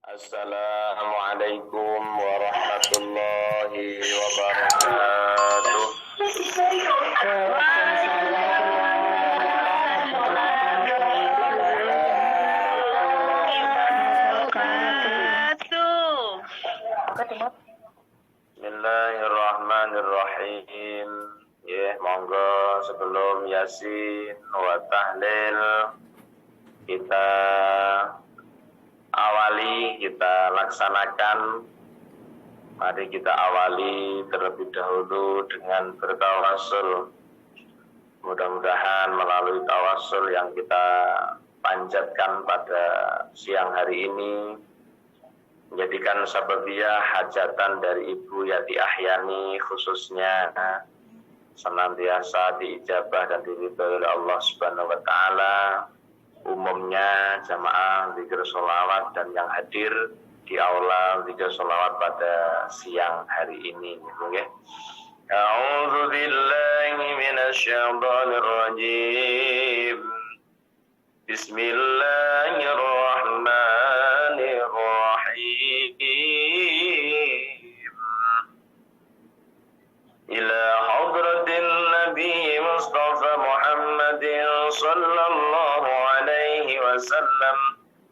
Assalamualaikum warahmatullahi wabarakatuh. Bismillahirrahmanirrahim. Ya, monggo sebelum Yasin wa tahlil kita laksanakan. Mari kita awali terlebih dahulu dengan bertawassul. Mudah-mudahan melalui tawassul yang kita panjatkan pada siang hari ini menjadikan sababiyah hajatan dari Ibu Yati Ahyani khususnya senantiasa diijabah dan diridhoi oleh Allah Subhanahu wa taala. Umumnya jamaah zikir sholawat dan yang hadir di aula zikir sholawat pada siang hari ini. A'udzu billahi minasyaitonir rajim. Bismillahirrahmanirrahim. Ila hadratin Nabi Mustafa Muhammadin sallallahu alaihi wasallam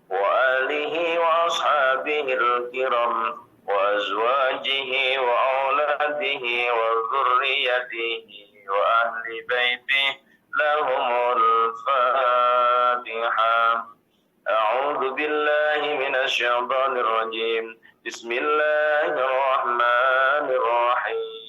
wa alihi wa ashabihil kiram wa azwajihi wa auladihi wa dhurriyyatihi wa ahli baitihi lahumul Fatihah. A'udzu billahi minasy syaithanir rajim. Bismillahirrahmanirrahim.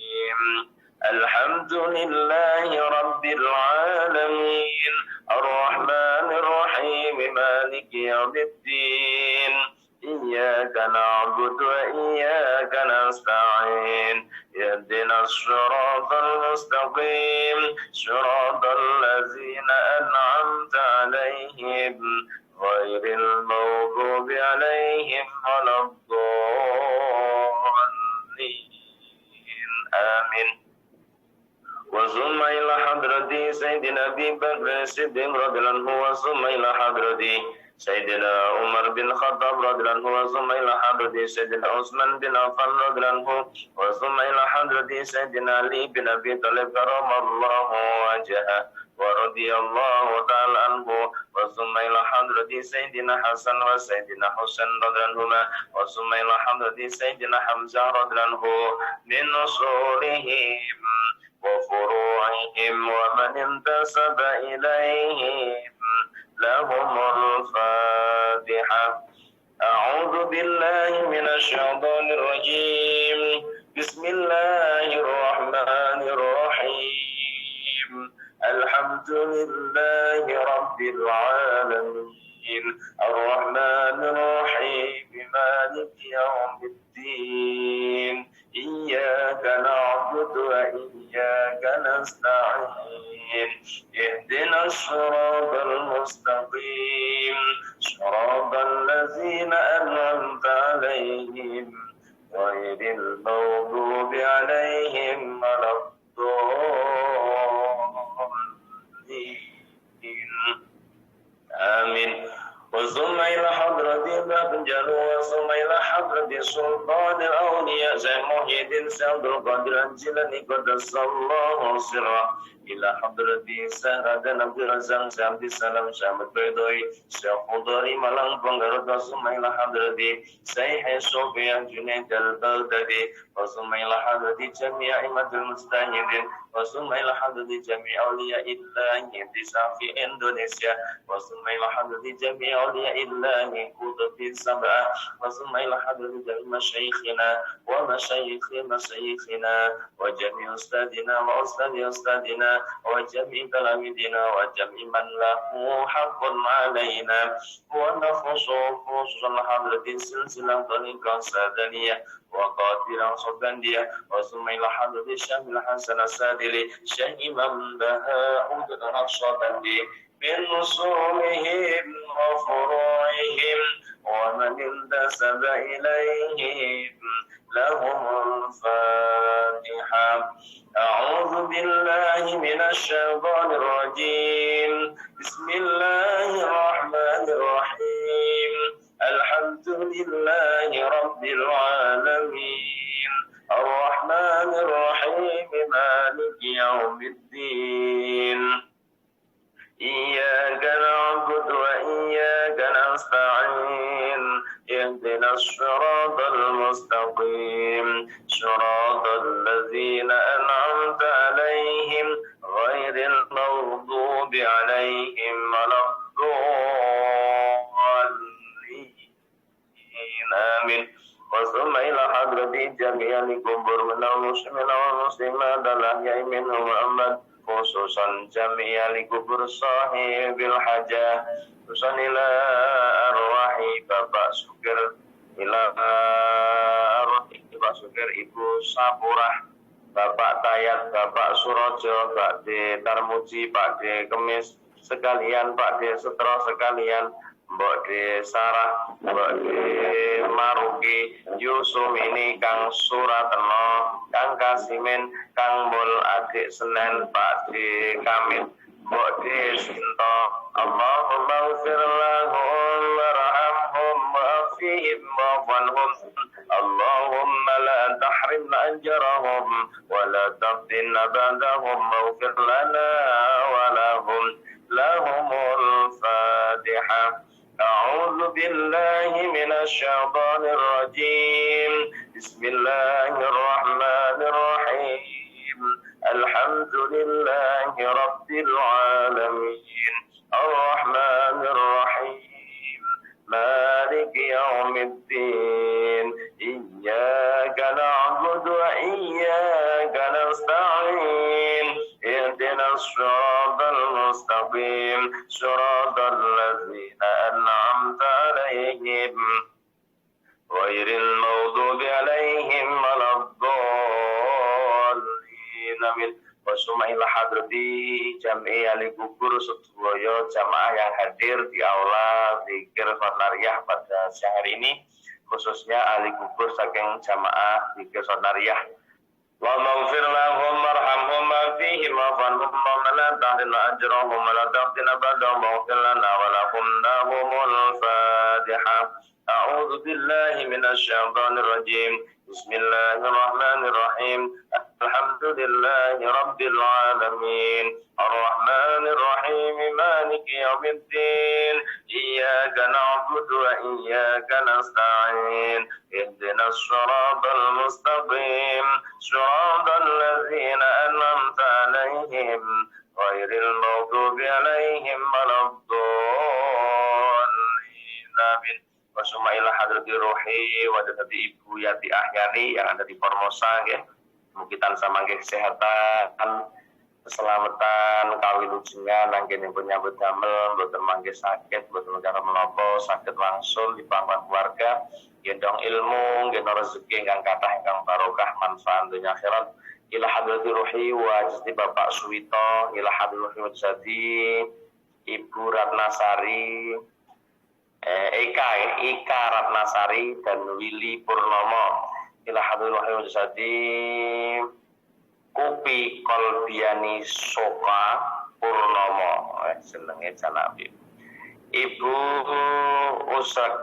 Alhamdulillahi rabbil alamin. Ar-Rahmanir Rahim. Maliki yaumiddin. Iyyaka na'budu wa iyyaka nasta'in. Ihdinas siratal mustaqim. Siratal ladzina an'amta 'alaihim ghairil maghdubi 'alaihim waladdallin. Amin. Wa summa ila hadrati Sayyidina Abi Bakr Siddiq radhiyallahu anhu wa summa ila hadrati Sayyidina Umar bin Khattab radhiyallahu anhu wa summa ila hadrati Sayyidina Utsman bin Affan radhiyallahu anhu wa summa ila hadrati Sayyidina Ali bin Abi Thalib karamallahu wajhahu wa radhiyallahu ta'ala anhu wa summa ila hadrati Sayyidina Hasan wa Sayyidina Husain radhiyallahu anhu wa summa ila hadrati Sayyidina Hamzah radhiyallahu anhu min usulihim wa furu'ihim wa man intasaba ilaihim lahumul Fatihah. A'udzu billahi minasy syaithanir rajim. Bismillahirrahmanirrahim. Alhamdulillahi rabbil alamin. Ar-Rahmanir Rahim. Maliki yaumiddin. Iyyaka na'budu wa iyyaka nasta'in. Ihdinas siratal mustaqim. Siratal ladzina an'amta 'alaihim ghairil maghdubi 'alaihim waladdallin. Amin. وثم إلى حضرة باب جلو وثم إلى حضرة سلطان الأولياء زي محي الدين سعد القادر الجيلاني قدس الله سره إلى حضرة سهرة عبد الرزاق عبد السلام شامت بيضاوي شيخ خضري ملان بنغرد وثم إلى حضرة شيخ صوفيا جنيد البغدادي وثم إلى حضرة جميع أئمة المجتهدين وثم إلى حضرة جميع أولياء الله في إندونيسيا وثم إلى حضرة جميع أولياء الله قطب السبعة وثم إلى حضرة جميع مشايخنا ومشايخ مشايخنا وجميع أستاذنا وأستاذ أستاذنا وجميع تلاميذنا وجميع من له حق علينا ونخص خصوصا حضرة سلسلة طريقة سادانية وقاتلا صبندية وثم إلى حضرة الشيخ الحسن السادلي شيخ إمام بهاء النقشبندي من أصولهم وفروعهم ومن انتسب إليهم لهم الفاتحة. أعوذ بالله من الشيطان الرجيم. بسم الله الرحمن الرحيم. الحمد Alhamdulillahi Rabbil Alamin Ar-Rahmanir Rahim Maliki Yawmiddin Iyyaka na'budu wa iyyaka nasta'in Ihdinas siratal mustaqim Siratal ladzina an'amta 'alaihim ghairil maghdubi 'alaihim waladdallin Amin Wassallallahu ila hadrati jami'al kubur minal muslimin wal muslimat al-ahya'i minhum Muhammad khususan jami'al kubur sahibil hajah khususan ila arwahi Bapak Sugir ila arwahi Bapak Sugir Ibu Sapurah Bapak Tayat Bapak Surojo Pak D Tarmuji Pak D Kemis sekalian Pak D Setro sekalian Mbok D Sarah Mbok D Maruki Yusuf ini Kang Surateno Kang Kasimin Kang Mul Adik Senen Pak D Kamil Mbok D Sinto Allahumma ghfir lahum warhamhum wa'afihim wa'fanhum Allahumma la tahrimna ajrahum wa la taftinna ba'dahum waghfir lana wa lahumul Fatihah أعوذ بالله من الشيطان الرجيم بسم الله الرحمن الرحيم الحمد لله رب العالمين الرحمن الرحيم مالك يوم الدين إياك نعبد وإياك نستعين اهدنا الصراط المستقيم صراط الذين أنعمت عليهم غير المغضوب عليهم ولا الضالين آمين Wasumailah hadrati jam'i ahli kubur sedaya jamaah yang hadir di aula zikir sonariah pada siang hari ini khususnya ahli kubur saking jamaah zikir sonariah wa maghfir lahum warhamhum wa'afihim wa'fanhum wa la tahrimna ajrahum wa la taftina ba'dahum waghfir lana wa lahumul Fatihah A'udzu billahi minasy syaithanir rajim Bismillahirrahmanirrahim Alhamdulillahi rabbil alamin Ar-Rahmanir Rahim Maliki yaumiddin Iyyaka na'budu wa iyyaka nasta'in Ihdinas siratal mustaqim Siratal ladzina an'amta 'alaihim ghairil maghdubi 'alaihim waladdallin Amin Wasumailah hadrati ruhi wadadati Ibu Yati Ahyani yang ada di Formosa ya. Mugitan samangke kesehatan, keselamatan, kawilujengan nanggen penyambut damel, mboten mangke sakit, mboten cara menapa, sakit langsung dipangkat keluarga, gendong ilmu, gendong rezeki ingkang kathah ingkang barokah manfaat dunya akhirat. Ila hadrati ruhi wa jati Bapak Suwito, ila hadrati ruhi wa jati Ibu Ratnasari Ika Ratnasari dan Willy Purnomo ila hadratil wahyu jasadi Kupi Kolbiani Soka Purnomo senenge janabi Ibu Usrak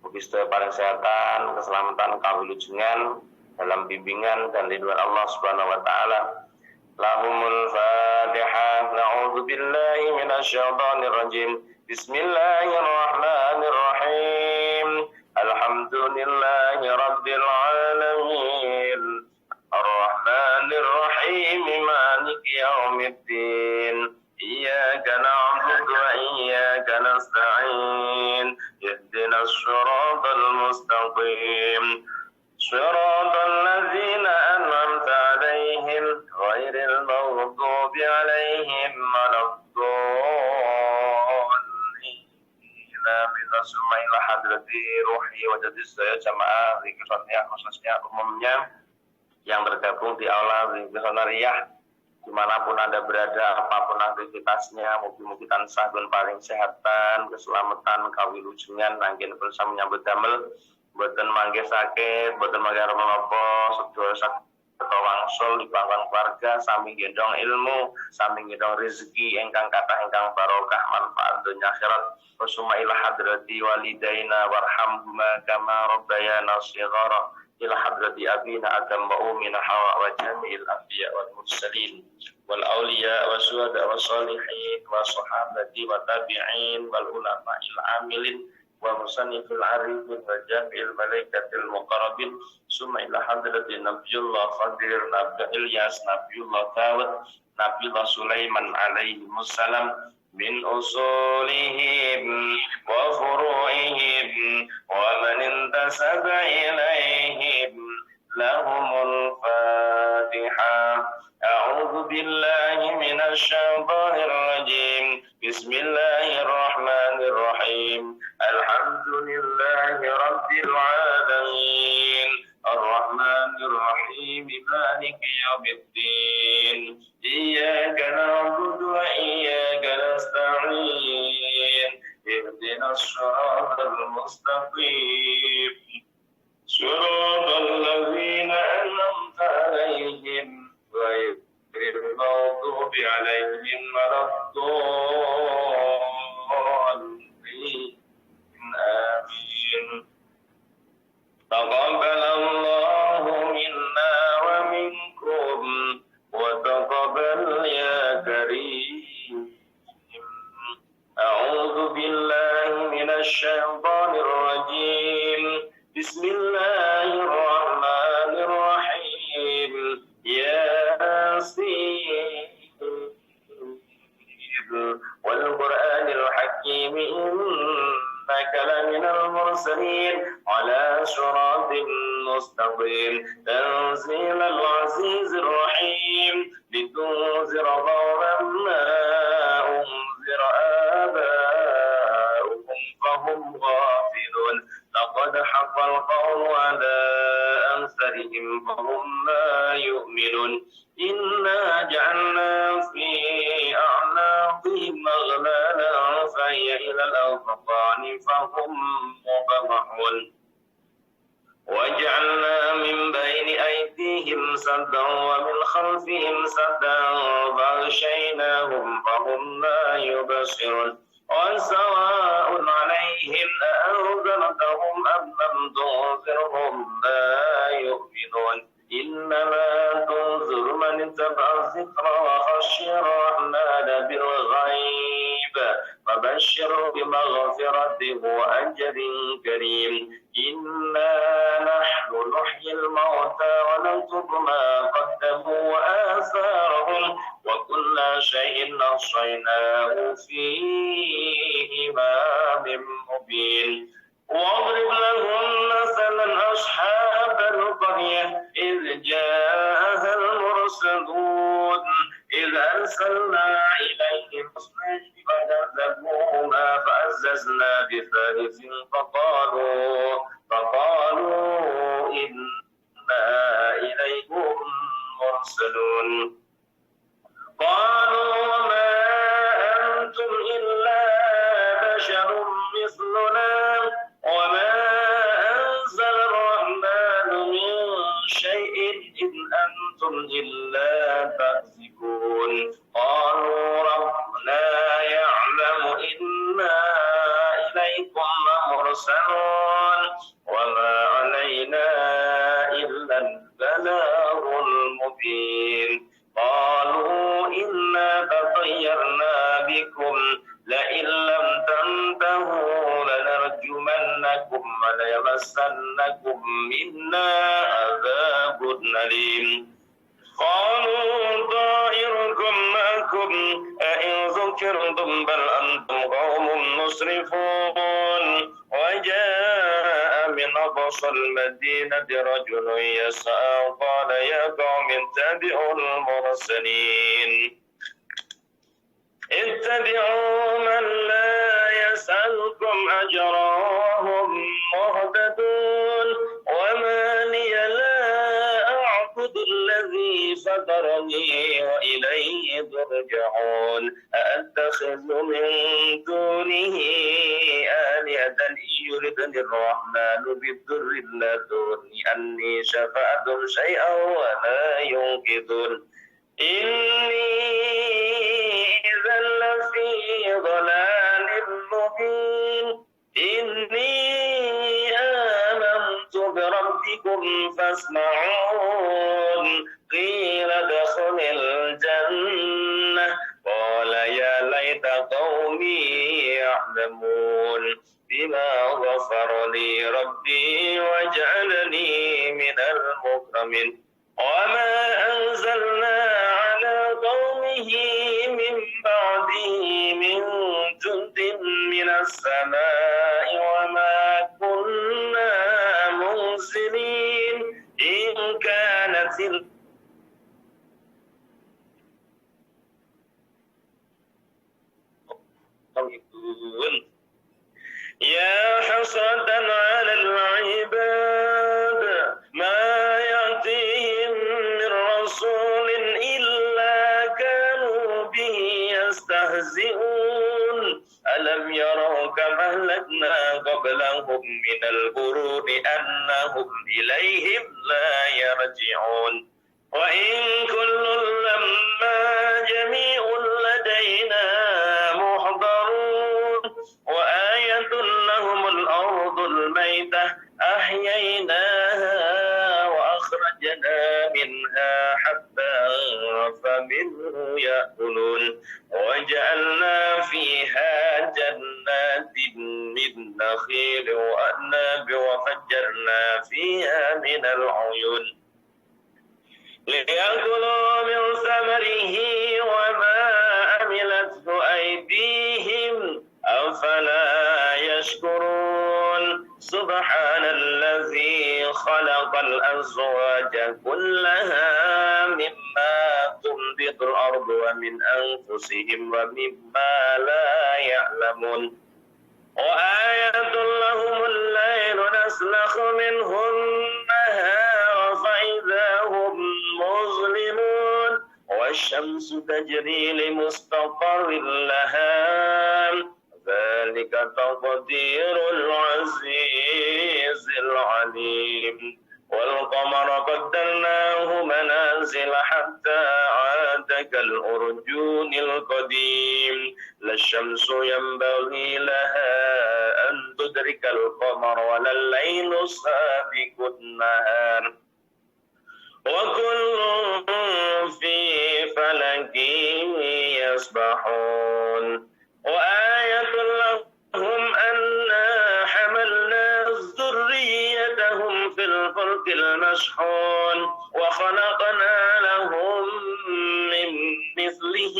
mugi sedaya paring kesehatan, keselamatan, kawilujengan dalam bimbingan dan ridwan Allah Subhanahu wa taala. Lahumul Fatihah. Na'udzu billahi minasy syaithanir rajim. Bismillahirrahmanirrahim. Alhamdulillahi rabbil alamin. Ar-Rahmanir Rahim. Maliki yaumiddin. Iyyaka na'budu wa iyyaka nasta'in. Ihdinas siratal mustaqim. Siratal ladzina an'amta 'alaihim ghairil maghdubi 'alaihim waladdallin. Bismillahirrahmanirrahim. Hadrati ruhi wa jadi saya jamaah zikir sonariah khususnya umumnya yang tergabung di aula zikir sonariah dimanapun Anda berada, apapun aktivitasnya, mugi-mugi tansah pun paling kesehatan, keselamatan, kawilujengan, nanggen bersama menyambut damel, boten mangke sakit, boten mangke menapa, sedaya wangsul dipangkon keluarga sami gendong ilmu sami gendong rezeki ingkang kathah ingkang barokah manfaat dunya akhirat wasuma ila hadrati walidaina warhamhuma kama rabbayana shighara ila hadrati abina adam wa ummina hawa wa jami'il anbiya wal mursalin wal awliya wa syuhada wa sholihin wa sahabati wa tabi'in wal ulama'il amilin wa musannifil arifin wa jami'il malaikatil muqarrabin summa ila hadrati nabiyullah Khadir, Nabi Ilyas, Nabiullah Dawud, Nabiullah Sulaiman alaihi wassalam min usulihim wa furu'ihim wa man intasaba ilaihim lahumul Fatihah. A'udzu billahi minasy syaithanir rajim. Bismillahirrahmanirrahim. Alhamdulillahi rabbil alamin. Ar-Rahmanir Rahim. Maliki yaumiddin. Iyyaka na'budu wa iyyaka nasta'in. Ihdinas siratal mustaqim. Siratal ladzina an'amta 'alaihim ghairil maghdubi 'alaihim waladdallin. Amin. Taqabbalallahu minna wa minkum wa taqabbal ya karim. A'udzu billahi minasy syaithanir rajim. Bismillahirrahmanirrahim. Yasin wal Qur'anil Hakim innaka laminal mursalin ala siratin mustaqim tanzilal azizir rahim litunzira qawman ma unzira aba'uhum fahum ghafilun laqad haqqal qawlu ala أكثرهم فهم لا يؤمنون إنا جعلنا في أعناقهم أغلالا فهي إلى الأذقان فهم مقمحون وجعلنا من بين أيديهم سدا ومن خلفهم سدا فأغشيناهم فهم لا يبصرون وسواء عليهم أأنذرتهم أم لم تنذرهم لا يؤمنون إنما تنذر من اتبع الذكر وخشي الرحمن بالغيب فبشره بمغفرة وأجر كريم إنا نحن نحيي الموتى ونكتب ما قدموا وآثارهم وكل شيء أحصيناه في إمام مبين واضرب لهم مثلا أصحاب القرية إذ جاءها المرسلون إذ أرسلنا إليهم رسلا فكذبوهما فعززنا بثالث فقالوا إنا إليكم مرسلون قالوا وما أنتم إلا بشر مثلنا وما أنزل الرحمن من شيء إن أنتم إلا تكذبون قالوا ربنا يعلم إنا إليكم لمرسلون وما علينا إلا البلاغ المبين قالوا إنا تطيرنا بكم لئن لم تنتهوا لنرجمنكم وليمسنكم منا عذاب أليم قالوا طائركم معكم أئن ذكرتم بل أنتم قوم مسرفون وجاء من أقصى المدينة رجل يسعى قال يا قوم اتبعوا المرسلين اتبعوا من لا يسألكم أجرا وهم مهتدون وما لي لا أعبد الذي فطرني وإليه ترجعون أأتخذ من دونه آلهة إن يردني الرحمن بضر لا تغن عني شفاعتهم شيئا ولا ينقذون إني إذا لفي ضلال مبين إني آمنت بربكم فاسمعون قيل ادخل الجنة قال يا ليت قومي يعلمون بما غفر لي ربي وجعلني من المكرمين وما أنزلنا على قومه من بعده من جند من السماء وما كنا منزلين إن كانت يا حسرة على العباد ما يأتيهم من رسول إلا كانوا به يستهزئون ألم يروا كم أهلكنا قبلهم من القرون أنهم إليهم لا يرجعون وإن كل لما جميع لدينا محضرون وآية لهم الأرض الميتة أحييناها وأخرجنا منها حبا فمنه يأكلون وجعلنا فيها جنات من نخيل وأعناب وفجرنا فيها من العيون ليأكلوا من ثمره وما عملته أيديهم أفلا يشكرون سبحان الذي خلق الأزواج كلها مما تنبت الأرض ومن أنفسهم ومما لا يعلمون وآية لهم الليل نسلخ منه النهار فإذا هم مظلمون والشمس تجري لمستقر لها ذلك تقدير العزيز العليم والقمر قدرناه منازل حتى عاد كالأرجون القديم لا الشمس ينبغي لها أن تدرك القمر ولا الليل سابق النهار وكل في فلك يسبحون وآية لهم أنا حملنا ذريتهم في الفلك المشحون وخلقنا لهم من مثله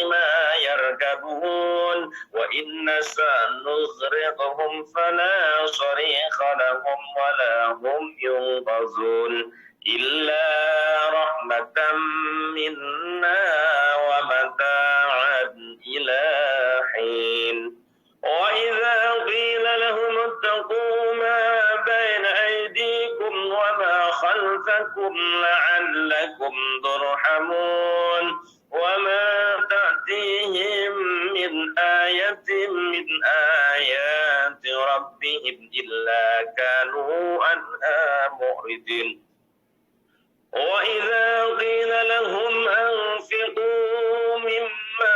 ما يركبون وإن نشأ نغرقهم فلا صريخ لهم ولا هم ينقذون إلا رحمة منا ومتاعا إلى حين وإذا قيل لهم اتقوا ما بين أيديكم وما خلفكم لعلكم ترحمون وما تأتيهم من آية من آيات ربهم إلا كانوا عنها معرضين وإذا قيل لهم أنفقوا مما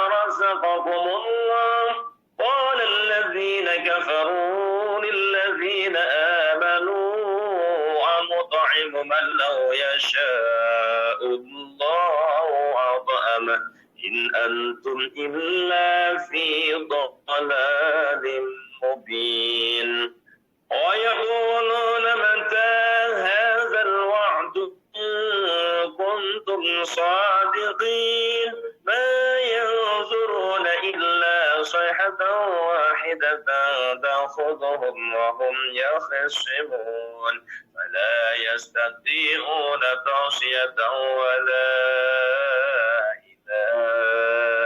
رزقكم الله قال الذين كفروا للذين آمنوا أنطعم من لو يشاء الله أطعمه إن أنتم إلا في ضلال مبين ويقولون متى هذا الوعد إن كنتم صادقين ما ينظرون إلا صيحة واحدة تأخذهم وهم يخصمون فلا يستطيعون توصية ولا إلى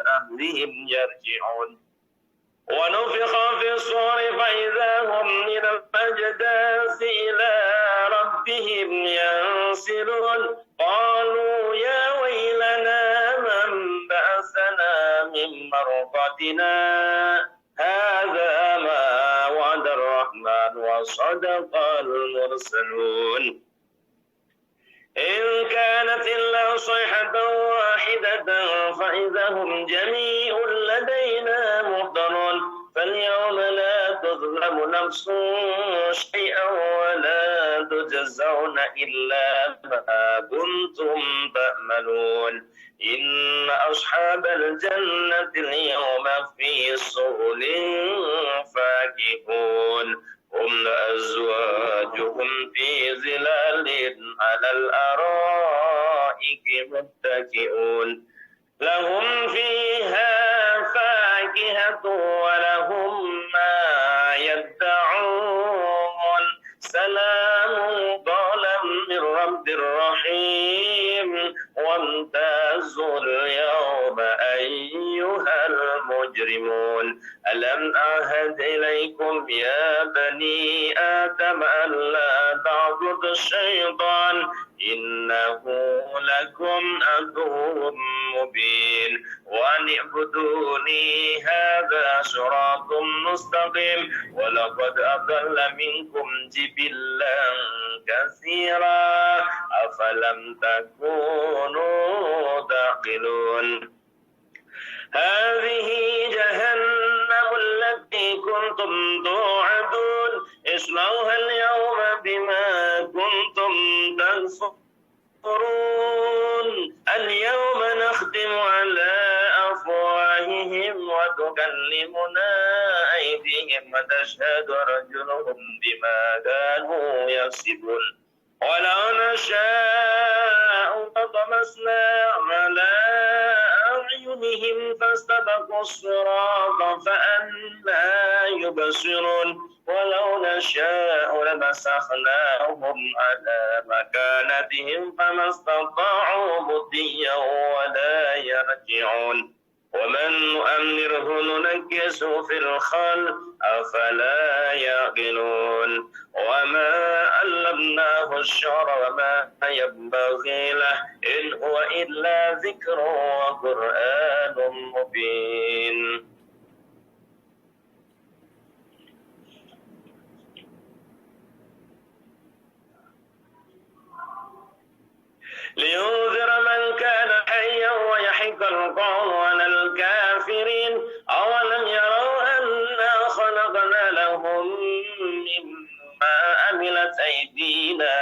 أهلهم يرجعون ونفخ في الصور فإذا هم من الأجداث إلى ربهم ينسلون قالوا يا ويلنا من بعثنا من مرقدنا هذا ما وصدق المرسلون إن كانت إلا صيحة واحدة فإذا هم جميع لدينا محضرون فاليوم لا تظلم نفس شيئا ولا تجزون إلا ما كنتم تأملون إن أصحاب الجنة اليوم في صغل فاكهون هم أزواجهم في ظلال على الأرائك متكئون لهم فيها فاكهة ولهم ما يدعون سلام قولا من رب رحيم وامتازوا اليوم أيها المجرمون ألم أعهد إليكم يا بني آدم ألا تعبدوا الشيطان إنه لكم عدو مبين وأن اعبدوني هذا صراط مستقيم ولقد أضل منكم جبلا كثيرا أفلم تكونوا تعقلون هذه جهنم التي كنتم توعدون اصلوها اليوم بما كنتم تكفرون اليوم نختم على أفواههم وتكلمنا أيديهم وتشهد أرجلهم بما كانوا يكسبون ولو نشاء لطمسنا على أعينهم فاستبقوا الصراط فأنى يبصرون ولو نشاء لمسخناهم على مكانتهم فما استطاعوا مضيا ولا يرجعون ومن نؤمره ننكسه في الخلق أفلا يعقلون وما علمناه الشعر وما ينبغي له إن هو إلا ذكر وقرآن مبين لينذر من كان حيا ويحق القول على الكافرين أولم يروا أنا خلقنا لهم مما عملت أيدينا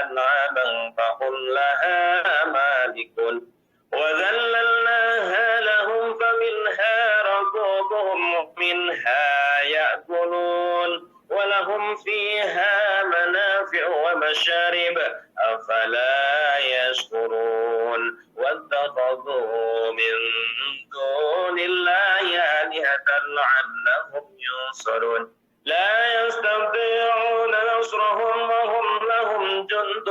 أنعاما فهم لها مالكون وذللناها لهم فمنها ركوبهم ومنها يأكلون ولهم فيها منافع ومشارب أفلا يشكرون واتخذوا من دون الله آلهة لعلهم ينصرون لا يستطيعون نصرهم وهم لهم جند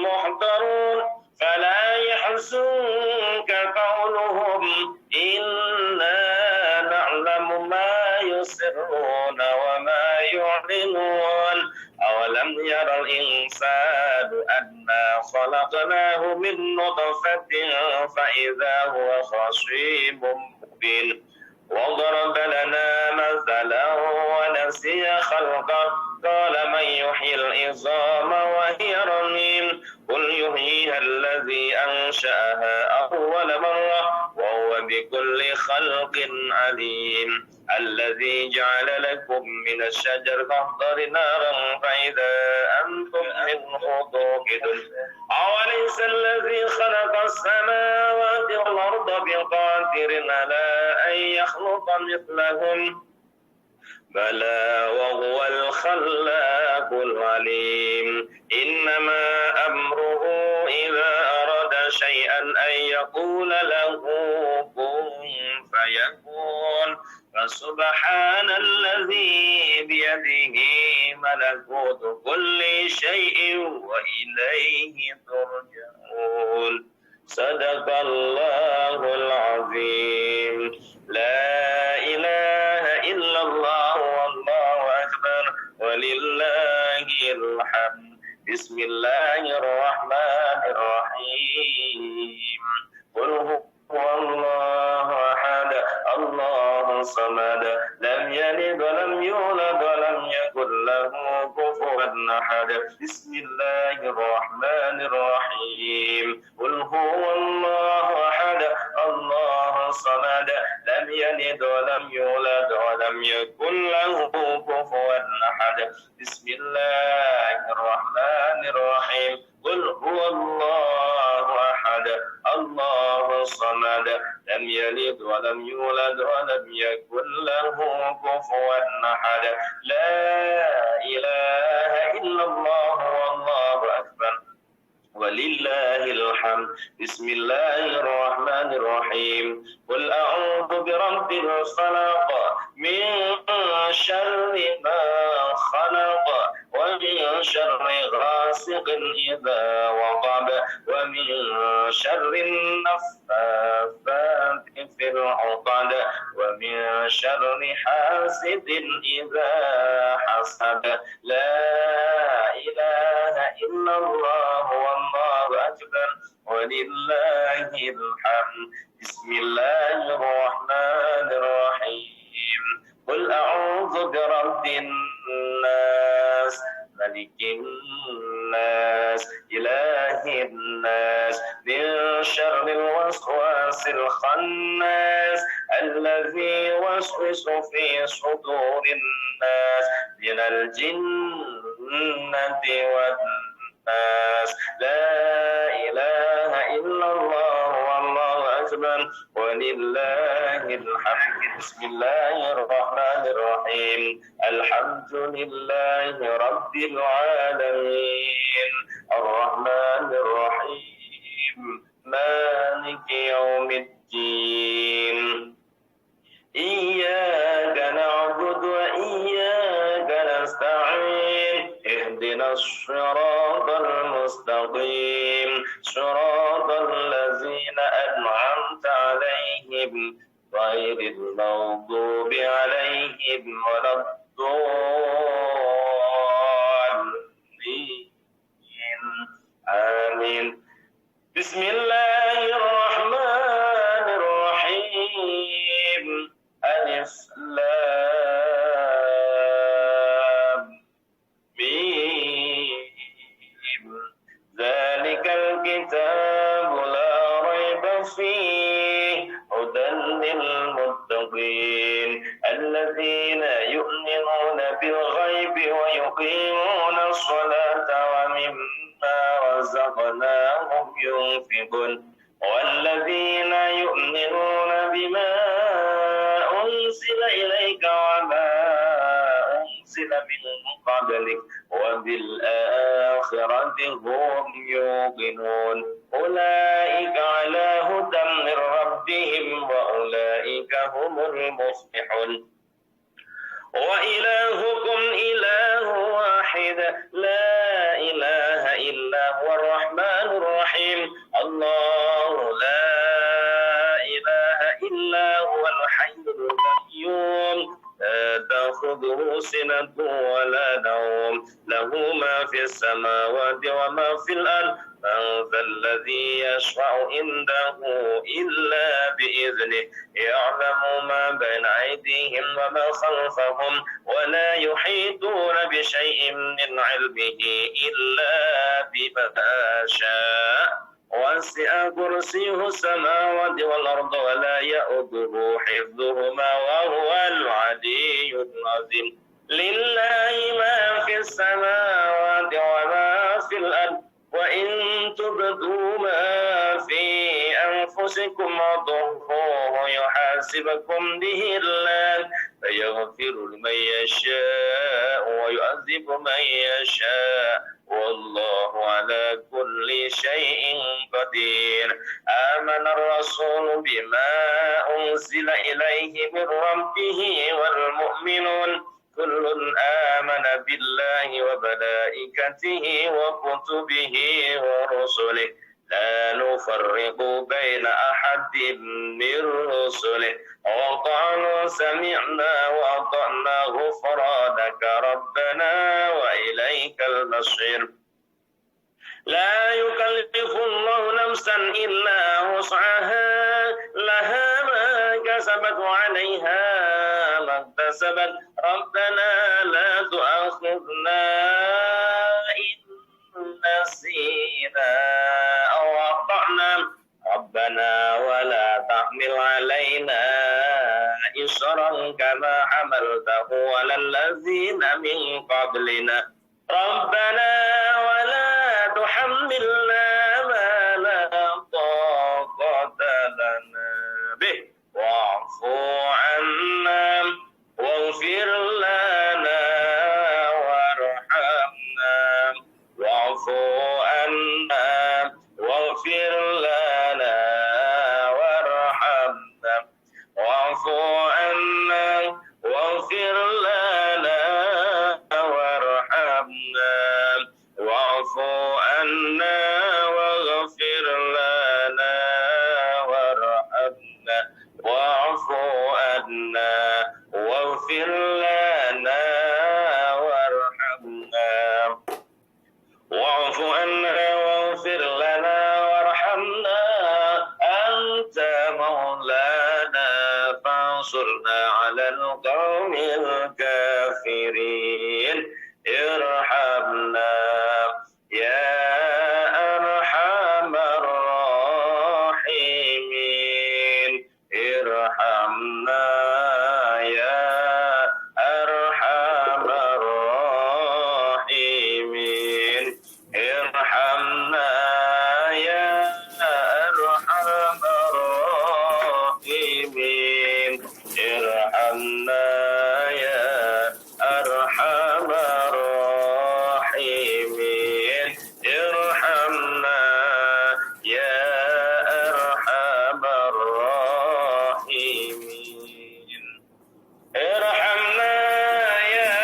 محضرون فلا يحزنك قولهم إنا نعلم ما يسرون وما يعلنون أولم ير الإنسان أنا خلقناه من نطفة فإذا هو خصيم مبين وضرب لنا مثلا ونسي خلقه قال من يحيي العظام وهي رميم قل يحييها الذي أنشأها أول مرة وهو بكل خلق عليم الذي جعل لكم من الشجر الأخضر نارا فإذا أنتم منه توقدون أوليس الذي خلق السماوات والأرض بقادر على أن يخلق مثلهم بلى وهو الخلاق العليم إنما أمره إذا أراد شيئا أن يقول له كن فيكون فسبحان الذي بيده ملكوت كل شيء وإليه ترجعون صدق الله العظيم لا إله إلا الله والله أكبر ولله الحمد بسم الله الرحمن الرحيم قل هو الله أحد الله الصمد لم يلد ولم يولد ولم يكن له كفوا أحد بسم الله الرحمن الرحيم قل هو الله أحد الله الصمد لم يلد ولم يولد ولم يكن له كفوا أحد بسم الله الرحمن الرحيم قل هو الله أحد الله الصمد لم يلد ولم يولد ولم يكن له كفوا أحد لا إله إلا الله والله أكبر ولله الحمد بسم الله الرحمن الرحيم قل أعوذ برب الفلق من شر ما خلق ومن شر غاسق إذا وقب ومن شر النفاثات في العقد ومن شر حاسد إذا حسد لا إله إلا الله والله أكبر ولله الحمد بسم الله الرحمن الرحيم قل أعوذ برب الناس ملك الناس إله الناس من شر الوسواس الخناس الذي يوسوس في صدور الناس من الجنة والناس لا إله إلا الله والله أكبر ولله الحمد بسم الله الرحمن الرحيم الحمد لله رب العالمين الرحمن الرحيم مالك يوم الدين إياك نعبد وإياك نستعين اهدنا الصراط المستقيم صراط الذين أنعمت عليهم غير المغضوب عليهم ولا الضالين آمين بسم الله الرحمن الرحيم ألف لام ميم ذلك الكتاب لا ريب فيه هدى للمتقين الذين يؤمنون بالغيب ويقيمون الصلاة ومما رزقناهم ينفقون والذين يؤمنون بما أنزل إليك وما أنزل من قبلك وبالآخرة هم يوقنون أولئك على هدى من ربهم وأولئك هم المفلحون وإلهكم إله واحد لا إله إلا هو الرحمن الرحيم الله لا إله إلا هو الحي القيوم لا تأخذه سنة ولا نوم له ما في السماوات وما في الأرض من ذا الذي يشفع عنده إلا بإذنه يعلم ما بين أيديهم وما خلفهم ولا يحيطون بشيء من علمه إلا بما شاء وسع كرسيه السماوات والأرض ولا يؤوده حفظهما وهو العلي العظيم لله ما في السماوات وما في الأرض وإن تبدوا ما في أنفسكم وتخفوه يحاسبكم به الله فيغفر لمن يشاء ويعذب من يشاء والله على كل شيء قدير آمن الرسول بما أنزل إليه من ربه والمؤمنون كل آمن بالله وملائكته وكتبه ورسله لا نفرق بين أحد من رسله وقالوا سمعنا وأطعنا غفرانك ربنا وإليك المصير لا يكلف الله نفسا إلا وسعها لها ما كسبت وعليها ما اكتسبت ربنا لا تؤاخذنا إن نسينا أو أخطأنا ربنا ولا تحمل علينا إصرا كما حملته على الذين من قبلنا ربنا ولا تحملنا ما لا طاقة لنا به واعف عنا واغفر لنا وارحمنا واعف عنا واغفر لنا وارحمنا واعف عنا واغفر لنا وارحمنا واعف عنا واغفر لنا وارحمنا واعف عنا واغفر لنا وارحمنا واعف عنا واغفر لنا وارحمنا أنت مولانا فانصرنا على القوم الكافرين ارحمنا يا أرحم الراحمين ارحمنا يا أرحم الراحمين ارحمنا يا أرحم الراحمين ارحمنا يا أرحم الراحمين ارحمنا يا أرحم الراحمين ارحمنا يا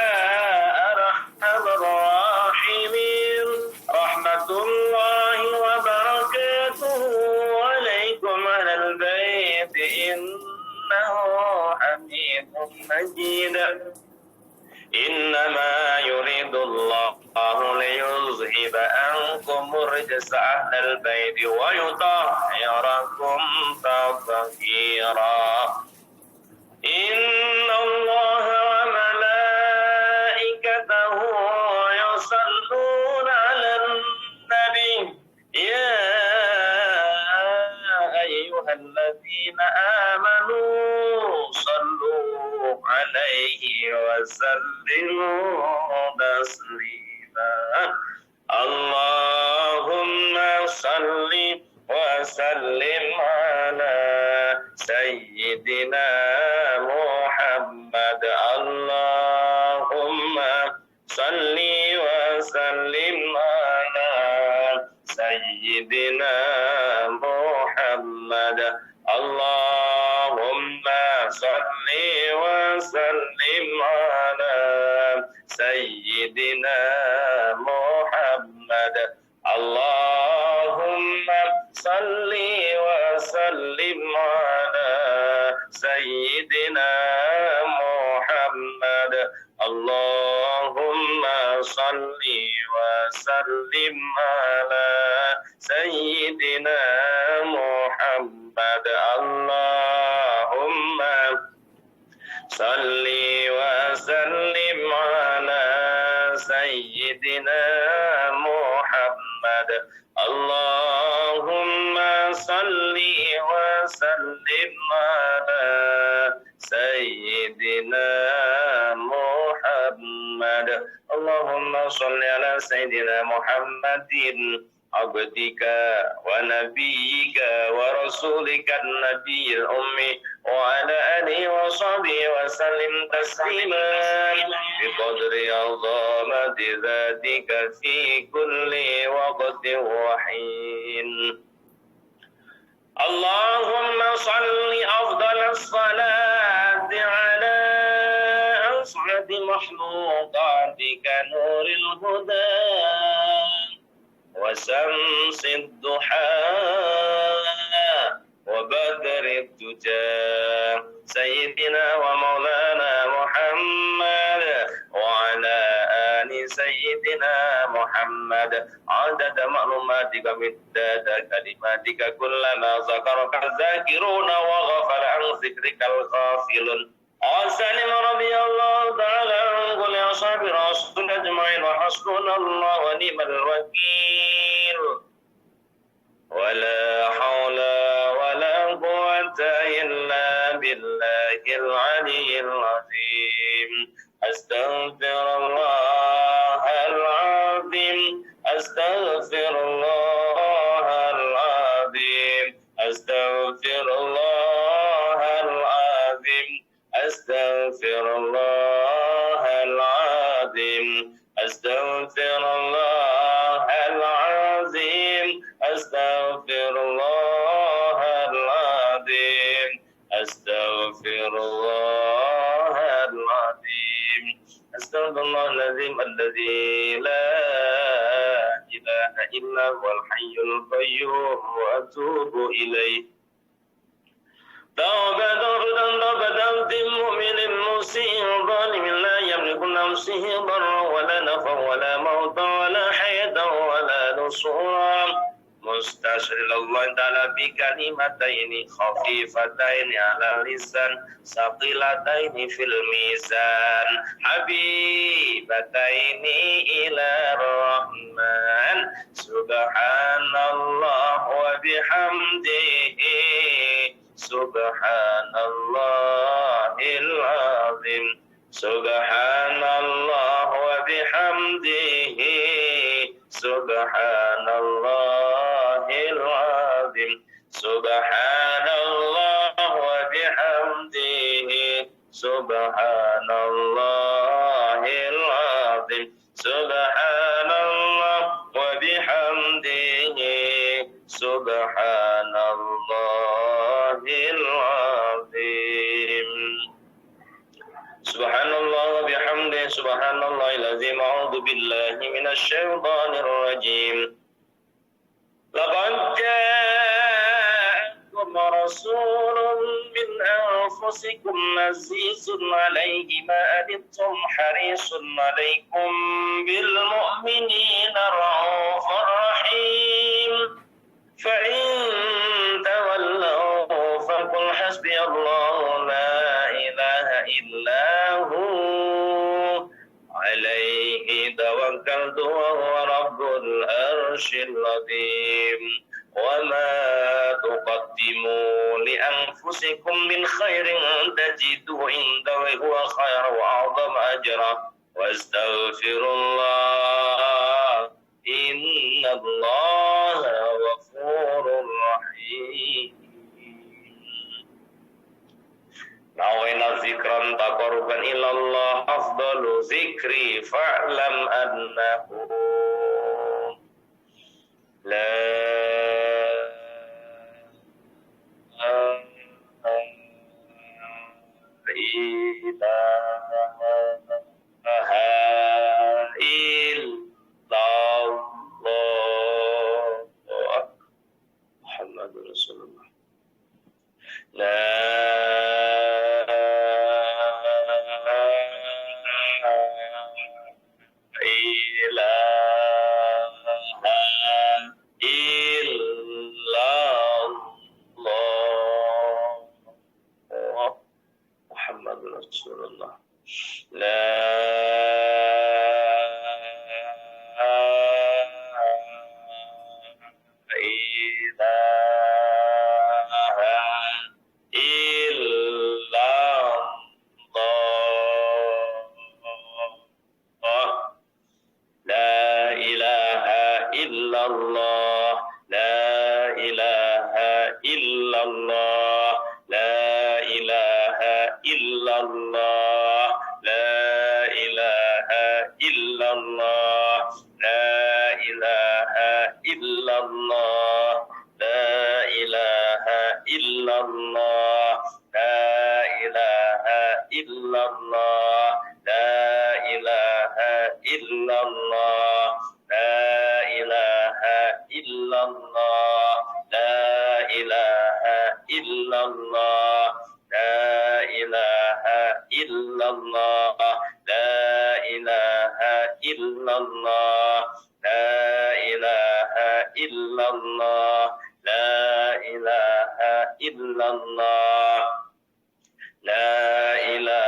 أرحم الراحمين رحمة الله وبركاته عليكم أهل البيت إنه حميد مجيد إنما يريد الله ليذهب عنكم الرجس أهل البيت ويطهركم تطهيرا إن الله وملائكته يصلون على النبي يا أيها الذين آمنوا صلوا عليه وسلموا تسليما اللهم صل وسلم على سيدنا محمد اللهم صل وسلم على سيدنا محمد اللهم صل وسلم على سيدنا محمد اللهم صل وسلم على سيدنا محمد اللهم صل وسلم على سيدنا محمد اللهم صل وسلم على سيدنا محمد اللهم صل وسلم على سيدنا محمد اللهم صل على سيدنا محمد عبدك ونبيك ورسولك النبي الأمي وعلى آله وصحبه وسلم تسليما بقدر عظمة ذاتك في كل وقت وحين اللهم صل أفضل الصلاة على أسعد مخلوقاتك نور الهدى وشمس الضحى وبدر الدجى سيدنا ومولانا محمد وعلى آل سيدنا محمد عدد معلوماتك مداد كلماتك كلما ذكرك الذاكرون وغفل عن ذكرك الغافلون عن سالم رضي الله تعالى عنه لأصحاب رسول أجمعين وحسبنا الله ونعم الوكيل ولا حول ولا قوة إلا بالله العلي العظيم أستغفر الله العظيم أستغفر الله العظيم أستغفر الله العظيم أستغفر الله العظيم أستغفر الله العظيم أستغفر الله العظيم أستغفر الله العظيم أستغفر الله العظيم الذي لا إله إلا هو الحي القيوم وأتوب إليه توبة مؤمن مسيء ظالم لا يملك نفسه ضرا ولا نفعا ولا موتا ولا حياة ولا نصورا مستشر الله تعالى بكلمتين خفيفتين على اللسان ثقيلتين في الميزان حبيبتين إلى الرحمن سبحان الله وبحمده سبحان الله العظيم سبحان الله وبحمده سبحان الله العظيم سبحان الله وبحمده سبحان الله العظيم سبحان الله وبحمده سبحان الله العظيم سبحان الله وبحمده سبحان الله العظيم أعوذ بالله من الشيطان الرجيم لقد جاءكم رسول من أنفسكم عزيز عليه ما أنتم حريص عليكم بالمؤمنين رؤوف رحيم فإن تولوا فقل حسبي الله لا إله إلا هو عليه توكلت وهو رب العرش العظيم وما تقدموا لأنفسكم من خير تجدوه عنده هو خير وأعظم أجرا واستغفر الله إن الله غفور رحيم نوينا ذكرا تقربا إلى الله أفضل ذكري فاعلم أنه لا إله إلا الله محمد رسول الله لا illallah la ilaha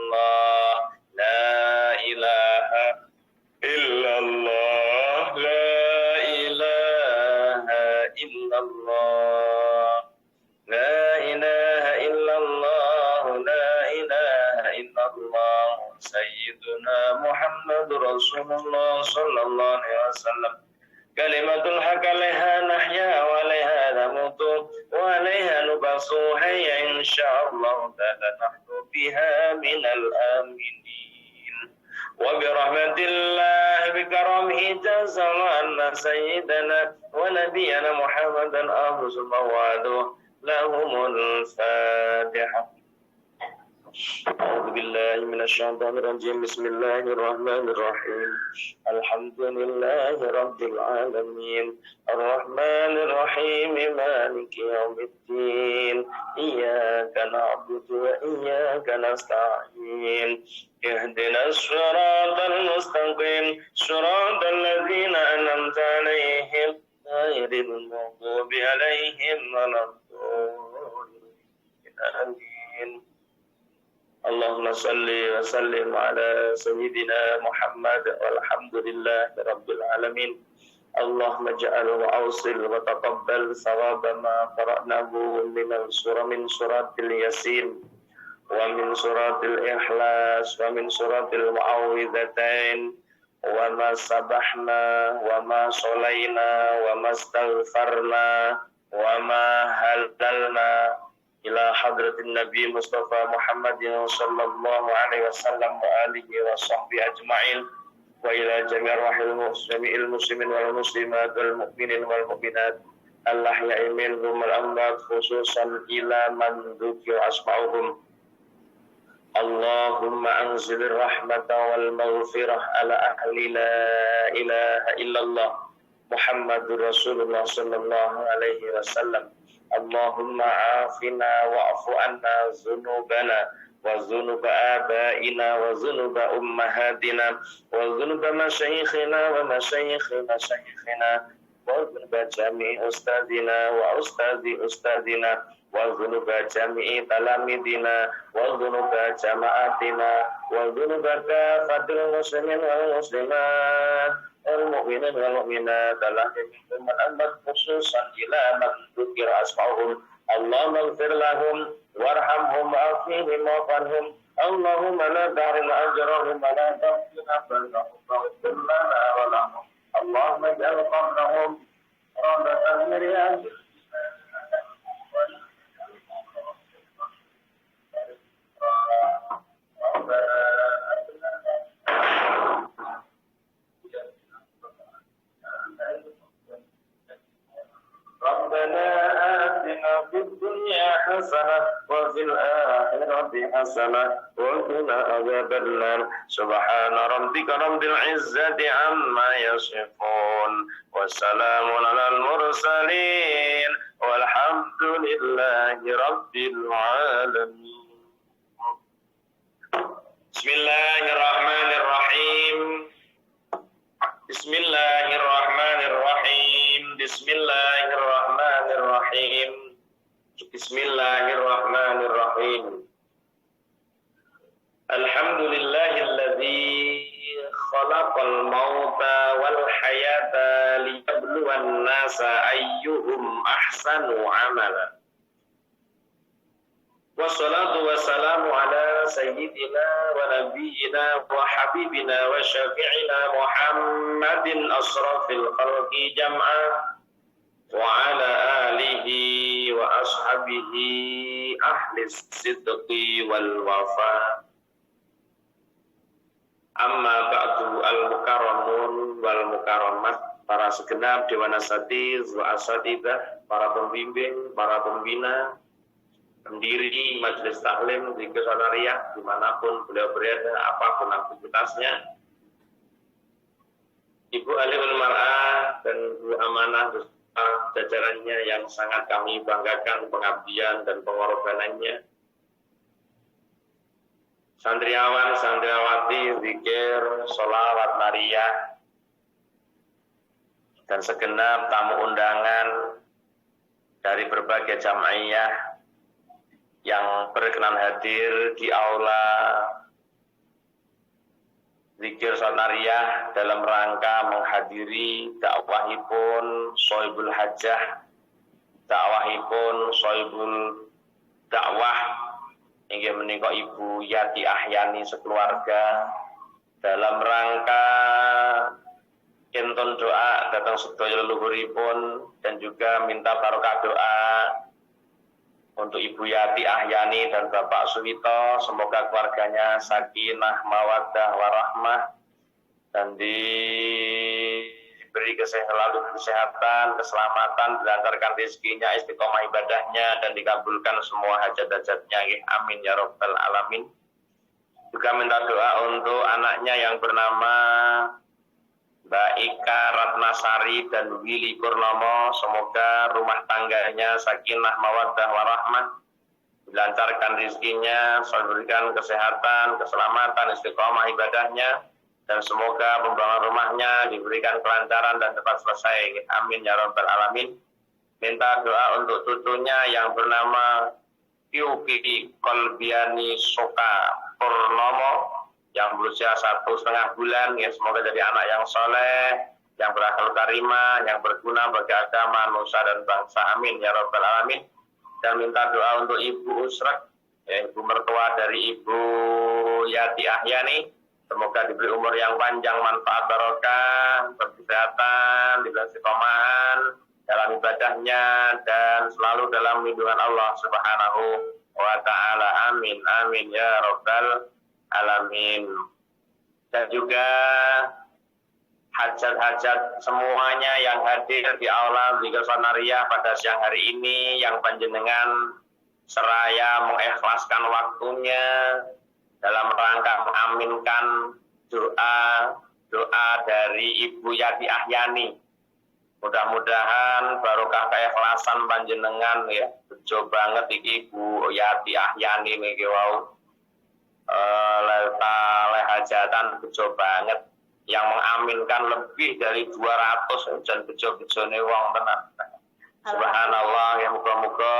illallah, la ilaha illallah, la ilaha illallah, la ilaha illallah, la ilaha illallah, sayyiduna Muhammadur Rasulullah sallallahu alaihi wasallam. Kalimatul haq alaiha nahya wa alaiha namutu wa alaiha nubasu hayya insyaallah ta'ala nahnu biha minal aminin. Wa bi rahmatillah bi karamihi jazala anna sayyidana wa nabiyyana Muhammadan afdalus mawadu lahumul fatihah. أعوذ بالله من الشيطان الرجيم بسم الله الرحمن الرحيم الحمد لله رب العالمين الرحمن الرحيم مالك يوم الدين إياك نعبد وإياك نستعين اهدنا الصراط المستقيم صراط الذين أنعمت عليهم غير المغضوب عليهم ولا الضالين. Allahumma salli wa sallim ala sayyidina Muhammad walhamdulillahi rabbil alamin. Allahumma ja'al wa awsil wa taqabbal thawaba ma qara'nahu min suratil yasin wa min suratil ikhlas wa min suratil mu'awwidhatain wa ma sabahna wa ma sholaina wa ma astaghfarna wa ma halalna ila hadratin Nabi Mustafa Muhammadin sallallahu alaihi wasallam wa alihi wa sahbihi ajma'in wa ila jami' arwahil muslimin wal muslimat wal mu'minin wal mu'minat al-ahya'i minhum wal amwat khususan ila man dzukira asma'uhum. Allahumma anzilir rahmata wal maghfirah ala ahli la ilaha illallah Muhammadur Rasulullah sallallahu alaihi wasallam. Allahumma afina wa'fu anna zunubana wa zunuba abaina wa zunuba ummahatina wa zunuba masyayikhina wa masyayikhi masyayikhina wa zunuba jami'i ustadina wa ustadi ustadina wa zunuba jami'i talamidina wa zunuba jama'atina wa zunuba kafatil muslimin wal muslimat al-mu'minin wal-mu'minat al-ahimtum al-amad khususan ila man dzukira asma'uhum. Allahumma ighfir lahum warhamhum wa'afihim wa'fanhum. Allahumma la tahrim ajrahum wa la tafsina bainahum waghfir lana wa lahum. Allahumma ij'al qabrahum rawdatan min riyadil Rabbana atina fid dunya hasanah wa fil akhirati hasanah wa qina adzabannar. Subhana rabbika rabbil izzati amma yasifun wa salamun alal mursalin walhamdulillahi rabbil alamin. Bismillahirrahmanirrahim. Bismillahirrahmanirrahim. Bismillahirrahmanirrahim. Bismillahirrahmanirrahim. Alhamdulillahilladzi khalaqal mauta wal hayata liyabluwan nasa ayyuhum ahsanu amala. Wassalatu wassalamu ala sayyidina wa nabiyyina wa habibina wa syafi'ina Muhammadin asrafil khalqi jam'a wa ala alihi wa ashabihi ahli sidqi wal wafa. Amma ba'du al-mukarramun wal mukarramat, para segenap dewan asatiz wa asatidah, para pembimbing, para pembina, pendiri Majelis Taklim di Kesanariah dimanapun beliau berada, apapun aktivitasnya, Ibu Alimul Mar'ah dan Bu Amanah beserta jajarannya yang sangat kami banggakan pengabdian dan pengorbanannya, santriawan, santriawati, zikir, sholawat Maria, dan segenap tamu undangan dari berbagai jam'iyah yang berkenan hadir di aula Suwanariyah dalam rangka menghadiri dakwahipun Sohibul Hajjah, dakwahipun Sohibul Dakwah inggih menika Ibu Yati Ahyani sekeluarga dalam rangka kinton doa datang sedaya leluhuripun dan juga minta barokah doa untuk Ibu Yati Ahyani dan Bapak Suwito, semoga keluarganya sakinah mawaddah warahmah dan diberi kesehatan, keselamatan, dilancarkan rezekinya, istiqomah ibadahnya dan dikabulkan semua hajat-hajatnya. Amin ya rabbal alamin. Juga minta doa untuk anaknya yang bernama Mbak Ika Ratnasari dan Willy Purnomo, semoga rumah tangganya sakinah mawaddah warahmah, dilancarkan rezekinya, diberikan kesehatan, keselamatan, istiqomah ibadahnya, dan semoga pembangunan rumahnya diberikan kelancaran dan cepat selesai. Amin ya rabbal alamin. Minta doa untuk cucunya yang bernama Yuki Kolbiani Soka Purnomo yang berusia 1,5 bulan, ya semoga jadi anak yang soleh, yang berakal karimah, yang berguna bagi agama, nusa dan bangsa. Amin ya rabbal alamin. Dan minta doa untuk Ibu Usrak, ya, ibu mertua dari Ibu Yati Ahyani, semoga diberi umur yang panjang, manfaat barokah, berkesehatan, diberi istiqomahan dalam ibadahnya dan selalu dalam lindungan Allah Subhanahu wa taala. Amin amin ya rabbal alamin. Dan juga hajat-hajat semuanya yang hadir di aula Zikir Suwanariyah pada siang hari ini, yang panjenengan seraya mengikhlaskan waktunya dalam rangka mengaminkan doa dari Ibu Yati Ahyani. Mudah-mudahan barokah keikhlasan panjenengan, ya bejo banget iki Ibu Yati Ahyani niki wau hajatan bejo banget, yang mengaminkan lebih dari 200 dan bejo-bejone wong tenan. Subhanallah, ya muga-muga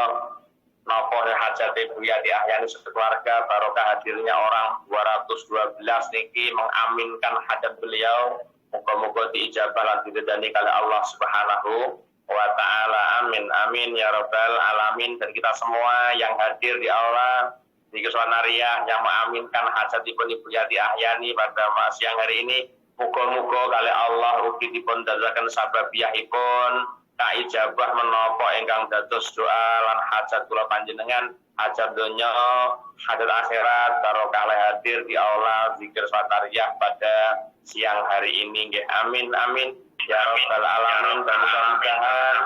napa hajat Ibu Yati Ahyani sekeluarga barokah hadirnya orang 212 niki mengaminkan hajat beliau, muga-muga diijabah lan diridani kali Allah Subhanahu wa taala. Amin amin ya rabbal alamin. Dan kita semua yang hadir di aula Zikir Suwanariyah yang mengaminkan hajatipun Ibu Yati Ahyani pada siang hari ini, muga-muga kali Allah ugi dipun dadosaken sababiyahipun kaijabah menapa ingkang dados doa lan hajat kula panjenengan, hajat donya, hajat akhirat, barokah hadir di aula Zikir Suwanariyah pada siang hari ini nggih. Amin amin ya rabbal alamin. Dan mudah-mudahan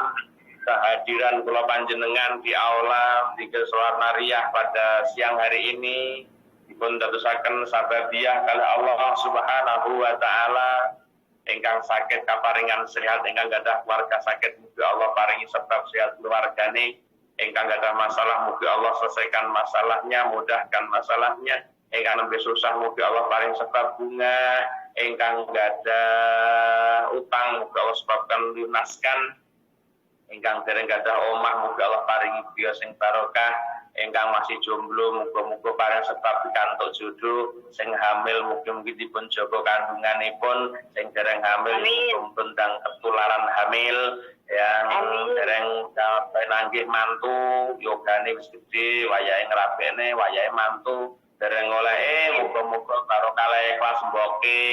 kehadiran kula panjenengan di aula Zikir Suwanariyah pada siang hari ini dipun dadosaken sababiyah kali Allah Subhanahu wa taala. Ingkang sakit kaparingan sehat, ingkang gadah keluarga sakit mugi Allah paringi sebab sehat keluargane, ingkang gadah masalah mugi Allah selesaikan masalahnya, mudahkan masalahnya, ingkang nembe susah mugi Allah paring sebab bunga, ingkang gadah utang mugi Allah sebabkan lunaskan, ingkang dereng gadah omah mugi Allah paringi biya sing barokah, ingkang masih jomblo muga-muga paring sebab pikantuk jodoh, sing hamil mugi-mugi dipun jaga kandunganipun, sing dereng hamil dipun ndang ketularan hamil, yang dereng nanggih mantu yogane wis gedhe, wayahe ngrabene, wayahe mantu dereng oleh, muga-muga barokah ikhlas mboke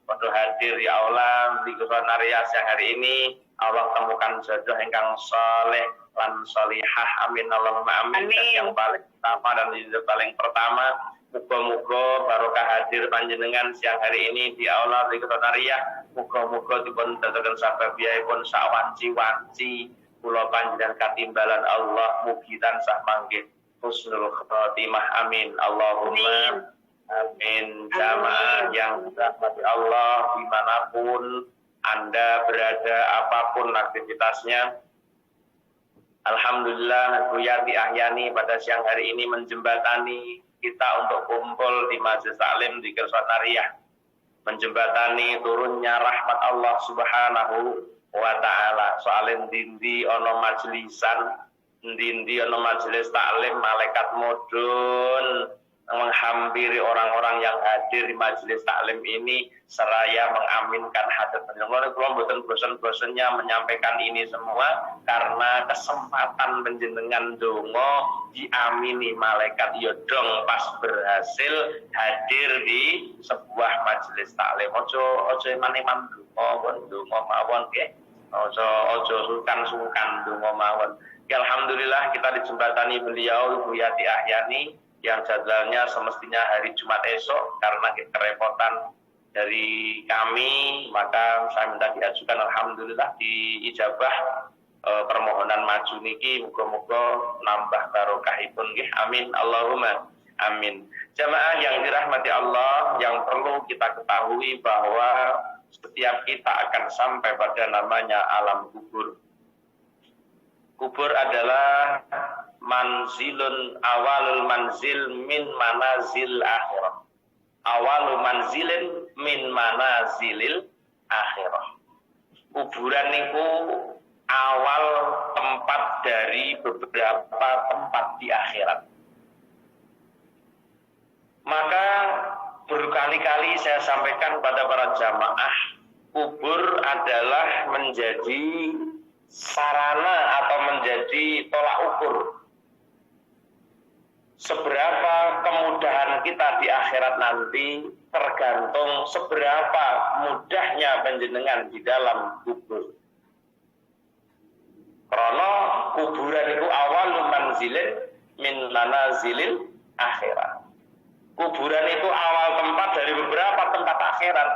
padha hadir ya Allah di Suwanariyah siang hari ini. Allah temukan jodoh ingkang saleh lan salihah. Amin Allahumma amin. Dan yang paling pertama dan yang paling pertama, muga-muga barokah hadir panjenengan siang hari ini di aula Zikir Suwanariyah, muga-muga dipun dadosaken sababiyahipun sak wanci-wanci kula panjenengan katimbalan Allah mugi tansah manggih husnul khotimah. Amin Allahumma amin. Jamaah yang dirahmati Allah dimanapun Anda berada, apapun aktivitasnya, alhamdulillah Bu Yati Ahyani pada siang hari ini menjembatani kita untuk kumpul di Majelis Taklim Zikir Suwanariyah, menjembatani turunnya rahmat Allah Subhanahu wa taala. Soalnya ndi ana majelisan, ndi ana majelis taklim malaikat mudun menghampiri orang-orang yang hadir di majelis taklim ini seraya mengaminkan hadir panjenengan. Kula mboten bosan-bosannya menyampaikan ini semua karena kesempatan panjenengan donga diamini malaikat ya dong pas berhasil hadir di sebuah majelis taklim. Ojo eman-eman donga mawon nggih. Ojo sungkan donga mawon. Ya, alhamdulillah kita dijembatani beliau Ibu Yati Ahyani yang jadwalnya semestinya hari Jumat esok karena kerepotan dari kami, maka saya minta diajukan alhamdulillah diijabah permohonan maju niki, muga-muga nambah barokahipun nggih. Amin Allahumma amin. Jamaah yang dirahmati Allah, yang perlu kita ketahui bahwa setiap kita akan sampai pada namanya alam kubur. Kubur adalah manzilun awalul manzil min manazil akhirah. Awalul manzilin min manazilil akhirah. Kuburan itu awal tempat dari beberapa tempat di akhirat. Maka berkali-kali saya sampaikan kepada para jamaah, kubur adalah menjadi sarana atau menjadi tolak ukur seberapa kemudahan kita di akhirat nanti tergantung seberapa mudahnya panjenengan di dalam kubur. Karena kuburan itu awal manzilin min manazilil akhirat. Kuburan itu awal tempat dari beberapa tempat akhirat.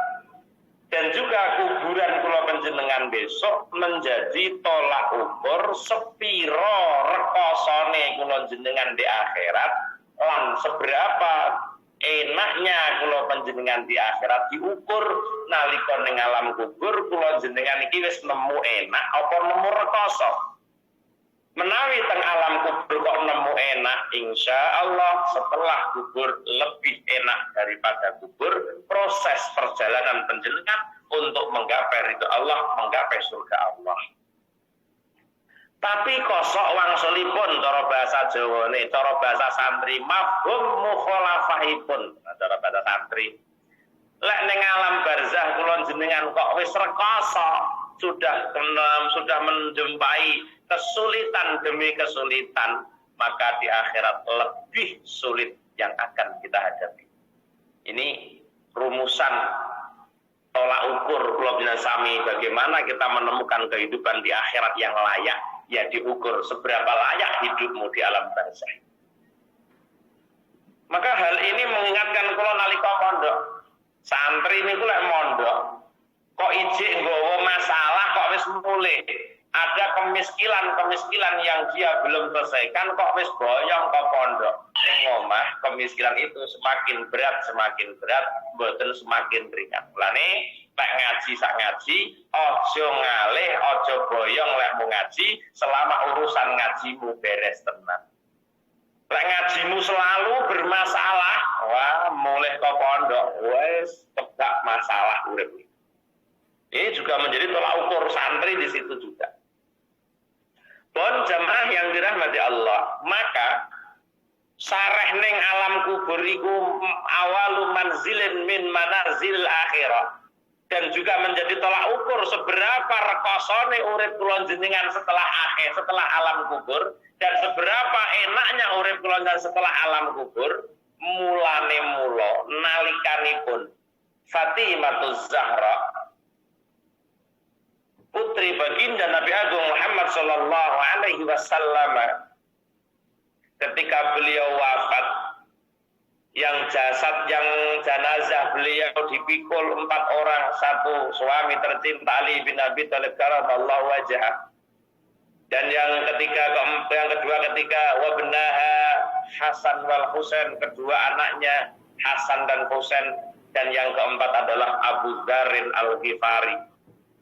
Dan juga kuburan kula panjenengan besok menjadi tolak ukur sepiro rekosone kula jenengan di akhirat lan seberapa enaknya kula panjenengan di akhirat diukur nalika ning alam kubur kula jenengan iki wis nemu enak apa nemu rekoso. Menawi teng alam kubur kok nemu enak, insya Allah setelah kubur lebih enak daripada kubur. Proses perjalanan panjenengan untuk menggapai ridho Allah, menggapai surga Allah. Tapi kosok wangsulipun cara bahasa Jawane, cara bahasa santri mafhum mukhalafahipun, cara bahasa santri. Lek ning alam barzah kula jenengan kok wis rekoso, sudah menjumpai kesulitan demi kesulitan, maka di akhirat lebih sulit yang akan kita hadapi. Ini rumusan tolak ukur kula bina sami bagaimana kita menemukan kehidupan di akhirat yang layak, ya diukur seberapa layak hidupmu di alam barzah. Maka hal ini mengingatkan kula nalika mondok. Santri niku lek mondok kok ijik nggawa masalah kok wis mulih. Ada kemiskinan yang dia belum selesaikan kok wis boyong ke pondok. Ning omah kemiskinan itu semakin berat, mboten semakin ringan. Mulane lek ngaji sak ngaji, aja ngalih, aja boyong lek mau ngaji selama urusan ngajimu beres tenan. Lek ngajimu selalu bermasalah, wah mulih ke pondok wis tebak masalah urip. Ini juga menjadi tolak ukur santri di situ juga. Pun jamaah yang dirahmati Allah, maka sareh ning alam kubur iku awalu manzilin min manazil akhirah, dan juga menjadi tolak ukur seberapa rekosone urip kula jenengan setelah akhir, setelah alam kubur, dan seberapa enaknya urip kula setelah alam kubur. Mulane mula nalikanipun Fatimatuz Zahra, putri baginda Nabi Agung Muhammad sallallahu alaihi wasallam, ketika beliau wafat, yang jenazah beliau dipikul 4 orang, satu suami tercinta Ali bin Abi Thalib karamallahu wajhah, dan yang kedua ketika wabnaha Hasan wal Husain, kedua anaknya Hasan dan Husain, dan yang keempat adalah Abu Dzarrin Al-Ghifari.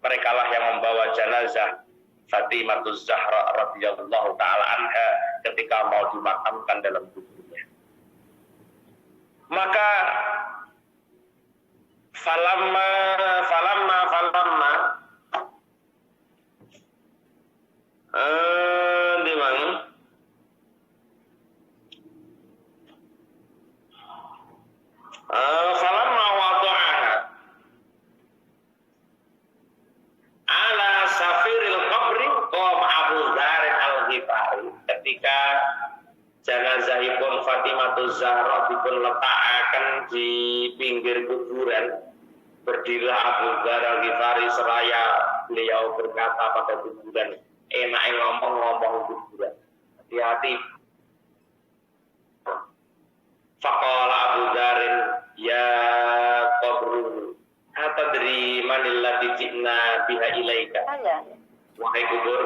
Mereka lah yang membawa jenazah Fatimatuz Zahra radhiyallahu taala anha ketika mau dimakamkan dalam kuburnya. Maka falamma di mana? kuburan. Berdirilah Abu Dzar Al-Ghifari seraya beliau berkata pada kuburan, enak ngomong kuburan. Hati-hati. Faqala Abu Dzarin ya qabru atadri manil ladzi ji'na biha ilaika. Wahai kubur,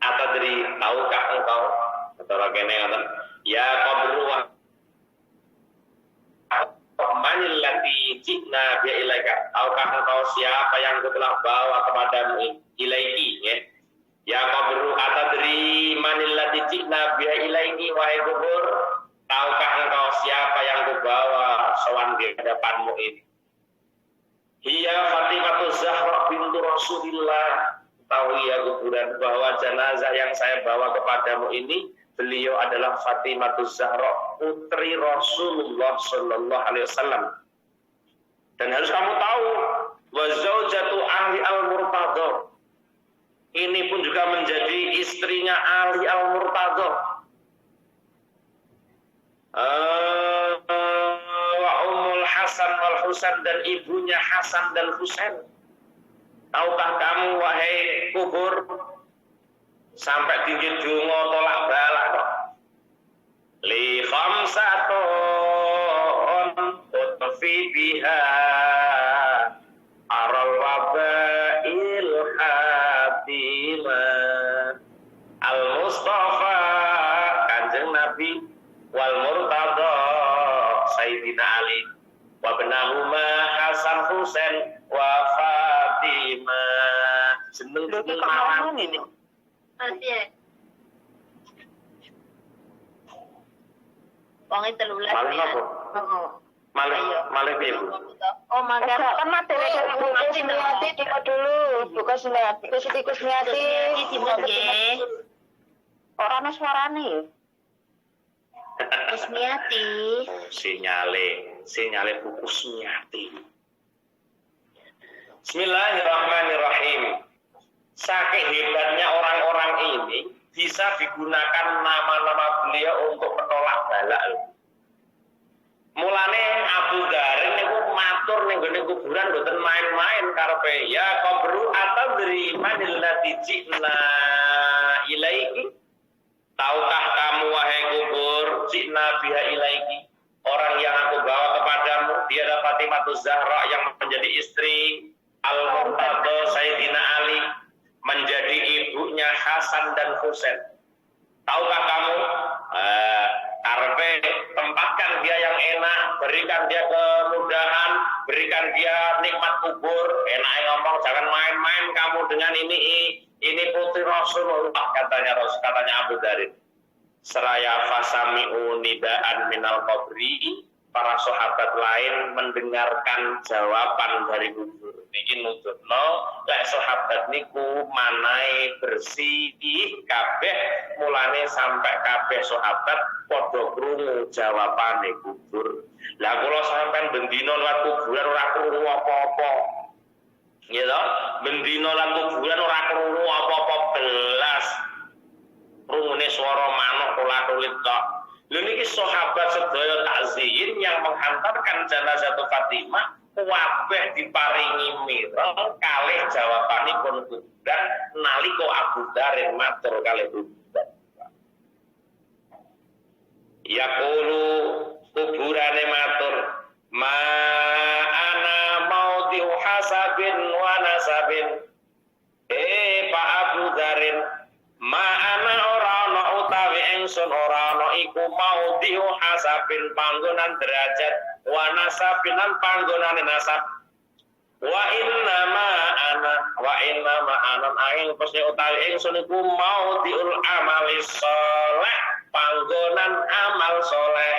atadri tahukah engkau atau kene ngaten ya qabru manil ladzi ji'na biha ilaika. Tahukah engkau siapa yang telah bawa kepadamu ilaiki ya. Ya qabru atadri manil ladzi ji'na biha ilaiki. Wahai kubur, tahukah engkau siapa yang kubawa sowan di hadapanmu ini? Hiya Fatimah Zahra bintu Rasulillah. Tahu ya kuburan bahwa jenazah yang saya bawa kepadamu ini, beliau adalah Fatimah Zahra, putri Rasulullah Sallallahu Alaihi Wasallam. Dan harus kamu tahu, wa zaujatu ahli al-murtadha. Ini pun juga menjadi istrinya ahli al-murtadha. Wa Ummul Hasan wal Husain, dan ibunya Hasan dan Husain. Tahukah kamu wahai kubur, sampai tinggi dungo tolak balak kok. Li khamsatun utfi biha aral wabail hatimah al Mustafa Kanjeng Nabi wal murtadha Sayyidina Ali wa benahuma Hasan Husain wa Fatimah. Jeneng-jeneng mawon ini. Masih. Wong 13 Malih ya. napa? Heeh. Malih piye, Bu? Oh, mangga Kan materi buku Suniati tiko dulu, buku Suniati, tikus Suniati. Dipun nggih. Ora ana suarane. Kusmiati. Sinyale buku Suniati. Bismillahirrahmanirrahim. Saking hebatnya orang-orang ini bisa digunakan nama-nama beliau untuk menolak balak. Mulane Abu Dzarin niku matur ning gone kuburan mboten main-main karepe ya qabru atadri manil ladzi ji'na ilaiki. Tahukah kamu wahai kubur, ji'na biha ilaiki, orang yang aku bawa kepadamu, dia adalah Fatimah Zahra yang menjadi istri Al-Murtadha Sayyidina Ali, menjadi ibunya Hasan dan Husain. Tahukah kamu? Karpe tempatkan dia yang enak, berikan dia kemudahan, berikan dia nikmat kubur. Enak ngomong, jangan main-main kamu dengan ini putri Rasulullah, katanya Abu Dzarin. Seraya fasami'u nidaan minal qabri, para sahabat lain mendengarkan jawaban dari kubur. Niki nunjukno lek sahabat niku manahe bersih kabeh, mulane sampai kabeh sahabat padha krungu jawabane kubur. Lah kula sampean bendina liwat kuburan ora krungu apa-apa. Nggih to? Bendina lan kuburan ora krungu apa-apa belas. Krungune swara manuk tulat-tulit kok. Lha niki sahabat sedaya takziin yang menghantarkan jenazah Fatimah kabeh diparingi mireng kalih jawabanipun kuburan nalika Abu Dzarin matur kalih kuburan. Yaqulu kuburane matur, ma ana maudhi'u hasabin wa nasabin. Pak Abu Dzarin, ma ana ora ana utawi ingsun ora ana iku maudhi'u hasabin panggonan derajat wa nasabin lan panggonane nasab. Wa inna ma ana angin pasti utawi ingsun iku maudhi'ul amali sholeh, panggonan amal soleh.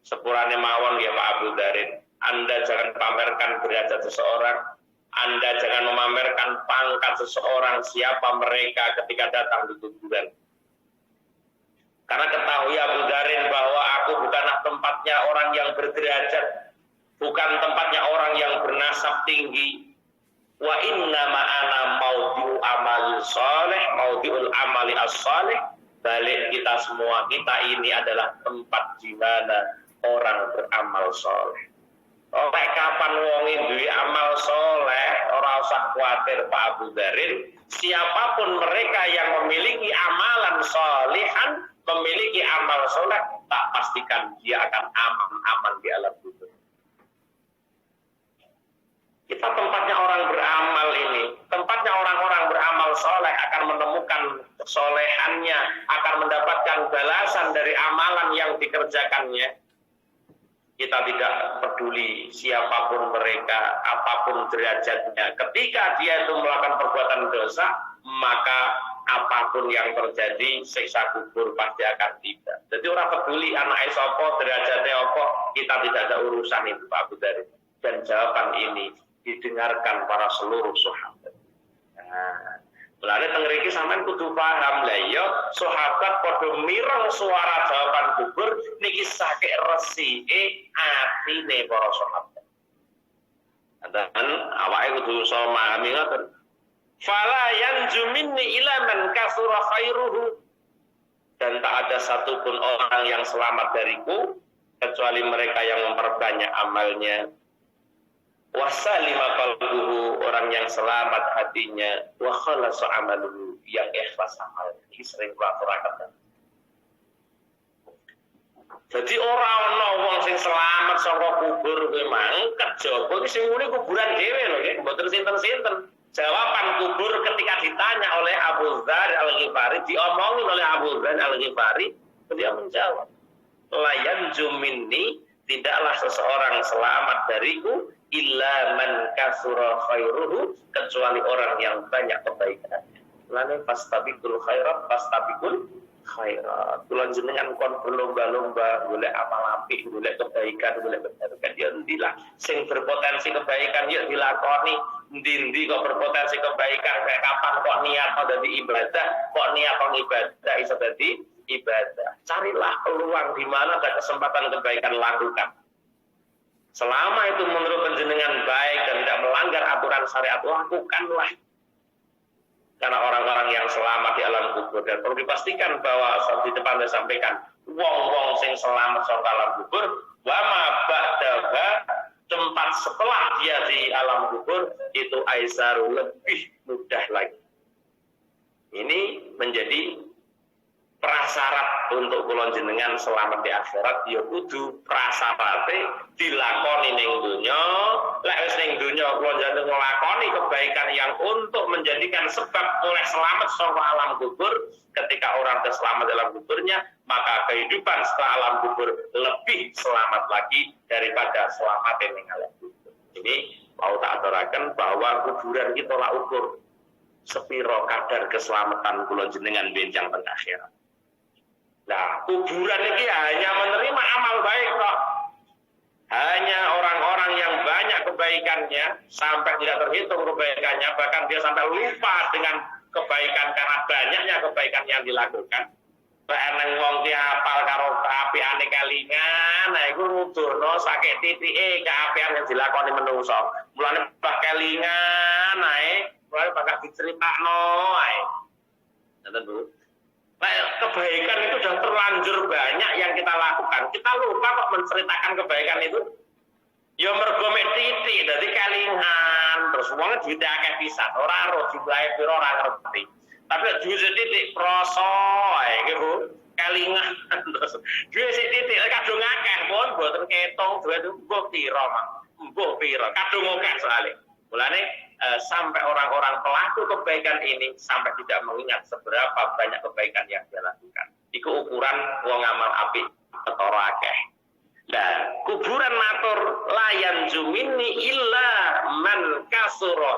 Sepurane mawon ya Pak Abu Dzarin, Anda jangan pamerkan derajat seseorang, Anda jangan memamerkan pangkat seseorang, siapa mereka ketika datang di kuburan. Karena ketahui Abu Dzarin bahwa aku bukanlah tempatnya orang yang berderajat, bukan tempatnya orang yang bernasab tinggi. Wa inna ma'ana maudhi'u amali sholeh, maudhi'ul amali as-sholeh. Balik kita semua, kita ini adalah tempat di mana orang beramal soleh. Oleh kapan wonge duwe amal soleh, ora usah khawatir Pak Abu Dharin, siapapun mereka yang memiliki amalan solihan, memiliki amal soleh, tak pastikan dia akan aman di alam kubur. Kita tempatnya orang beramal ini, tempatnya orang-orang beramal soleh akan menemukan kesolehannya, akan mendapatkan balasan dari amalan yang dikerjakannya. Kita tidak peduli siapapun mereka, apapun derajatnya. Ketika dia itu melakukan perbuatan dosa, maka apapun yang terjadi, siksa kubur pasti akan tiba. Jadi orang peduli anak sopo, derajatnya apa, kita tidak ada urusan itu Pak Abu Dharin. Dan jawaban ini didengarkan para seluruh sahabat. Nah, mulane teng mriki sampean kudu paham lah ya, sahabat padha mireng suara jawaban kubur niki saking resike atine para sahabat. Dan awake kudu iso memahami ngoten. Fala yanju minni ila man kasura khairuhu. Dan tak ada satupun orang yang selamat dariku kecuali mereka yang memperbanyak amalnya. Wasalima qalbuhu, orang yang selamat hatinya, wa khalasa amaluhu, yang ikhlas amalnya. Ini sering kulaturakan. Jadi orang ana wong sing selamat saka kubur kuwi mangkat jaba iki sing muni kuburan dhewe lho nggih, mboten sinten-sinten. Jawaban kubur ketika ditanya oleh Abu Dzar Al-Ghifari, diomongi oleh Abu Dzar Al-Ghifari, dia menjawab, la yanju minni, tidaklah seseorang selamat dariku illa man kasura khairuhu, kecuali orang yang banyak kebaikannya. Lalu fastabiqul khairat, fastabiqul khairat. Kula jenengan kon berlomba-lomba golek amal apik, golek kebaikan, golek kebaikan. Ya ndilah sing berpotensi kebaikan ya dilakoni. Ndi-ndi kok berpotensi kebaikan, kayak kapan kok niat mau dadi ibadah, kok niat mau ibadah iso dadi ibadah. Carilah peluang di mana ada kesempatan kebaikan, lakukan. Selama itu menurut panjenengan baik dan tidak melanggar aturan syariat, lakukanlah. Karena orang-orang yang selamat di alam kubur, dan perlu dipastikan bahwa di depan saya sampaikan, wong-wong sing selamat di alam kubur, wa ma ba'daha, tempat setelah dia di alam kubur itu aisaru, lebih mudah lagi. Ini menjadi prasyarat untuk kula jenengan selamat di akhirat, ya kudu prasarate dilakoni ning donya. Lek wis ning donya kula jenengan nglakoni kebaikan yang untuk menjadikan sebab oleh selamat saka alam kubur, ketika orang sudah selamat dalam kuburnya, maka kehidupan setelah alam kubur lebih selamat lagi daripada selamat ning alam kubur. Ini mau tak aturaken bahwa kuburan kita tolak ukur sepiro kadar keselamatan kula jenengan benjang teng akhirat. Nah, kuburan ini hanya menerima amal baik kok. Hanya orang-orang yang banyak kebaikannya, sampai tidak terhitung kebaikannya, bahkan dia sampai lupa dengan kebaikan karena banyaknya kebaikan yang dilakukan. Eneng wong ki apal karo kaapiane kelingan, nah iku nuduhno sakit titike kaapian yang dilakoni menungso. Mulane bah kelingan ae, mulane bakal diceritakno ae. Ngoten Bu. Kebaikan itu sudah terlanjur banyak yang kita lakukan. Kita lupa kok menceritakan kebaikan itu. Ya mergo mek titik dadi kelingan, terus wong duwite akeh pisan, ora ro jumlahe pira ora ngerti. Tapi duwe titik proso ae nggih Bu, kelingan terus. Duwe sik titik kadung akeh pun mboten ketung duwe mbuh pira, Mang. Mbuh pira, kadung akeh soalé. Mulane sampai orang-orang pelaku kebaikan ini sampai tidak mengingat seberapa banyak kebaikan yang dia lakukan. Iku ukuran wong amal apik ketara akeh. Nah, kuburan matur layan jumini illa man kasura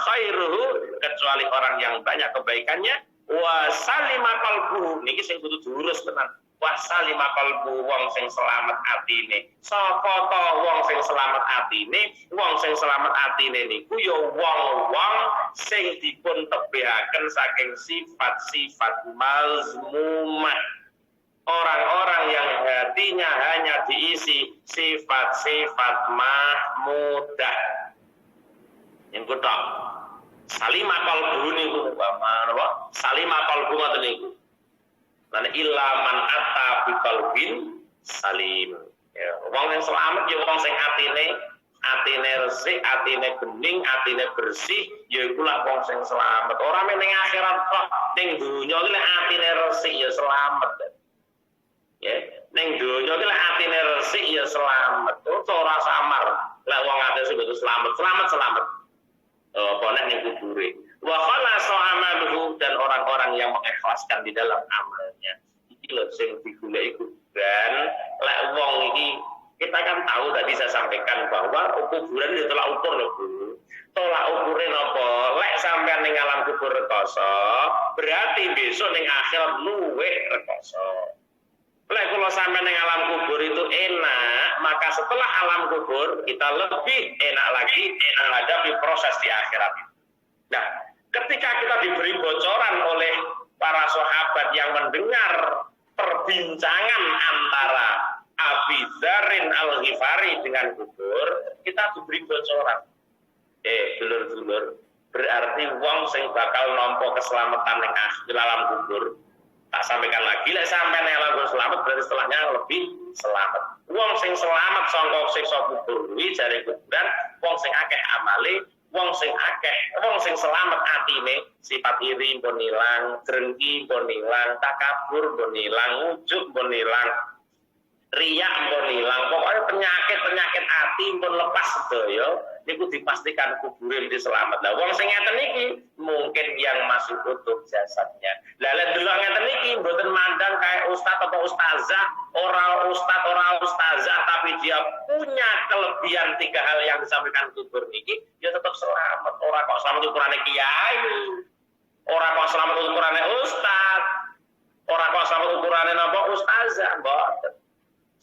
khairuhu, kecuali orang yang banyak kebaikannya, wa salima qalbuhu, niki sing kudu diurus tenan. Wasalima qalbu, wong sing selamat atine. Sapa to wong sing selamat atine? Wong sing selamat atine niku ya wong-wong sing dipun tebihaken saking sifat-sifat mazmumah. Orang-orang yang hatinya hanya diisi sifat-sifat mahmudah. Yang kedua, salima qalbu niku apa? Salima qalbu ngoten niku. Lan ilaman ata biqalbin salim. Ya, wong yang selamat ya wong sing atine resik, atine bening, atine bersih, ya iku lah wong sing selamat. Ora ning akhirat kok ning donya iki lek atine resik ya selamat. Ya, ning donya iki lek atine resik ya selamat. Ora samar. Lek wong atine sing selamat. Apa nek ning kubure. Wa khalasa amaluhu, dan orang-orang yang mengikhlaskan di dalam amalnya. Iki lho sing digoleki kuburan. Lek wong iki kita kan tahu tadi saya sampaikan bahwa kuburan itu tolak ukur loh Bu. Tolak ukurnya apa? Lek sampean ning alam kubur rekoso, berarti besok ning akhirat luwih rekoso. Lek kula sampean ning alam kubur itu enak, maka setelah alam kubur kita lebih enak lagi menghadapi proses di akhirat. Nah, ketika kita diberi bocoran oleh para sahabat yang mendengar perbincangan antara Abi Dzarin Al-Ghifari dengan kubur, kita diberi bocoran. Dulur-dulur, berarti wong sing bakal nampa keselamatan ning alam kubur. Tak sampaikan lagi, lek sampean yang langsung selamat berarti setelahnya lebih selamat. Wong sing selamat sangka siksa kubur kuwi jare kuburan, wong sing akeh amale, wong sing selamat atine, sifat iri pun ilang, drengki pun ilang, takabur pun ilang, ujub pun ilang, riak pun ilang, pokoknya penyakit ati pun lepas sedaya. Niku dipastikan kuburin di selamat. Lah wong sing ngeten iki mungkin yang masih utuh jasadnya. Lah lek delok ngeten iki mboten mandang kayak ustaz atau ustazah, ora ustazah tapi dia punya kelebihan 3 hal yang disampaikan kubur niki, dia tetap selamat. Ora kok selamat ukurane kiai. Ora kok selamat ukurane ustaz. Ora kok selamat ukurane napa ustazah, mboten.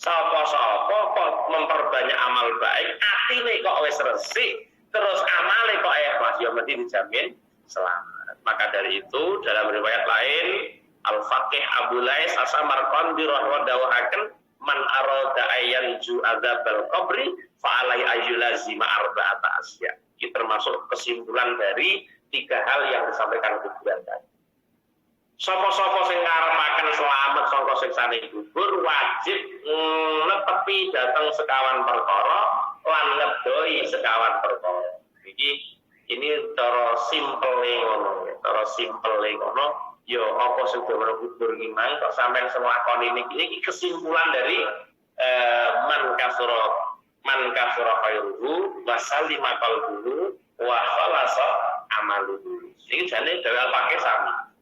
Sapa-sapa kok memperbanyak amal baik, atine kok wis resik, terus amale kok ikhlas, ya mesti dijamin selamat. Maka dari itu dalam riwayat lain, Al-Faqih Abu Lais As-Samarqandi rahimahullah man arada ayanju adzabal qabri fa alai ayyulazima arba'ata asya. Ini termasuk kesimpulan dari 3 hal yang disampaikan kuburan tadi. Sopo-sopo sing ngarepaken selamat saka siksane kubur wajib netepi dateng sekawan perkara lan ngedoi sekawan perkara. Ini cara simple ngono. Ya apa sudah kubur iki mang kok sampean nglakoni iki kesimpulan dari man kasura khairuhu wa sallima qalbuhu wa khalasa amaluhu. Iki jane dalil pakai sami.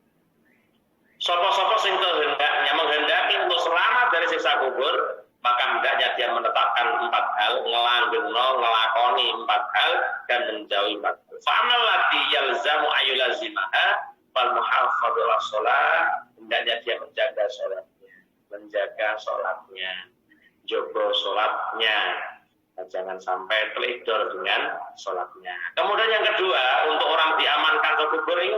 Sopo-sopo sing menghendaki untuk selamat dari siksa kubur, maka hendaknya dia menetapkan 4 hal, ngelakoni 4 hal dan menjauhi 4 hal. Fa'amal lati yalzamu ayyulazimaha fal muhafadhu ala sholat, hendaknya dia menjaga sholatnya, jaga sholatnya, jangan sampai teledor dengan sholatnya. Kemudian yang kedua, untuk orang diamankan ke kubur ini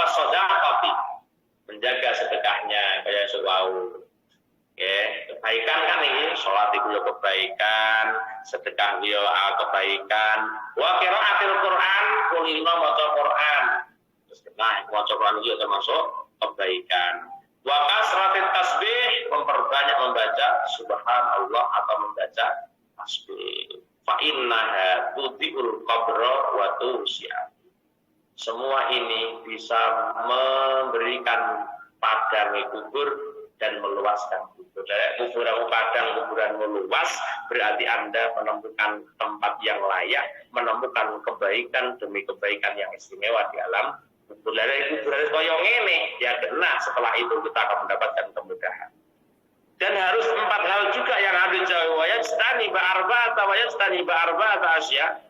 wasodaqati, menjaga sedekahnya kayak sewau. Kebaikan kan ini, sholat itu ya kebaikan, sedekah ya kebaikan. Wa qiraatil Qur'an, kulina maca Qur'an. Nah, maca Qur'an itu termasuk kebaikan. Wa kasratit tasbih, memperbanyak membaca subhanallah atau membaca tasbih. Fa innaha tudhi'ul qabra wa tusi'a. Semua ini bisa memberikan padang kubur dan meluaskan kubur. Dari kuburan padang, kuburan meluas, berarti Anda menemukan tempat yang layak, menemukan kebaikan demi kebaikan yang istimewa di alam kubur. Dari kuburan koyong ini, ya kena setelah itu kita akan mendapatkan kemudahan. Dan harus 4 hal juga yang harus dijauhi. Wayajtani ba'arba'ata asya.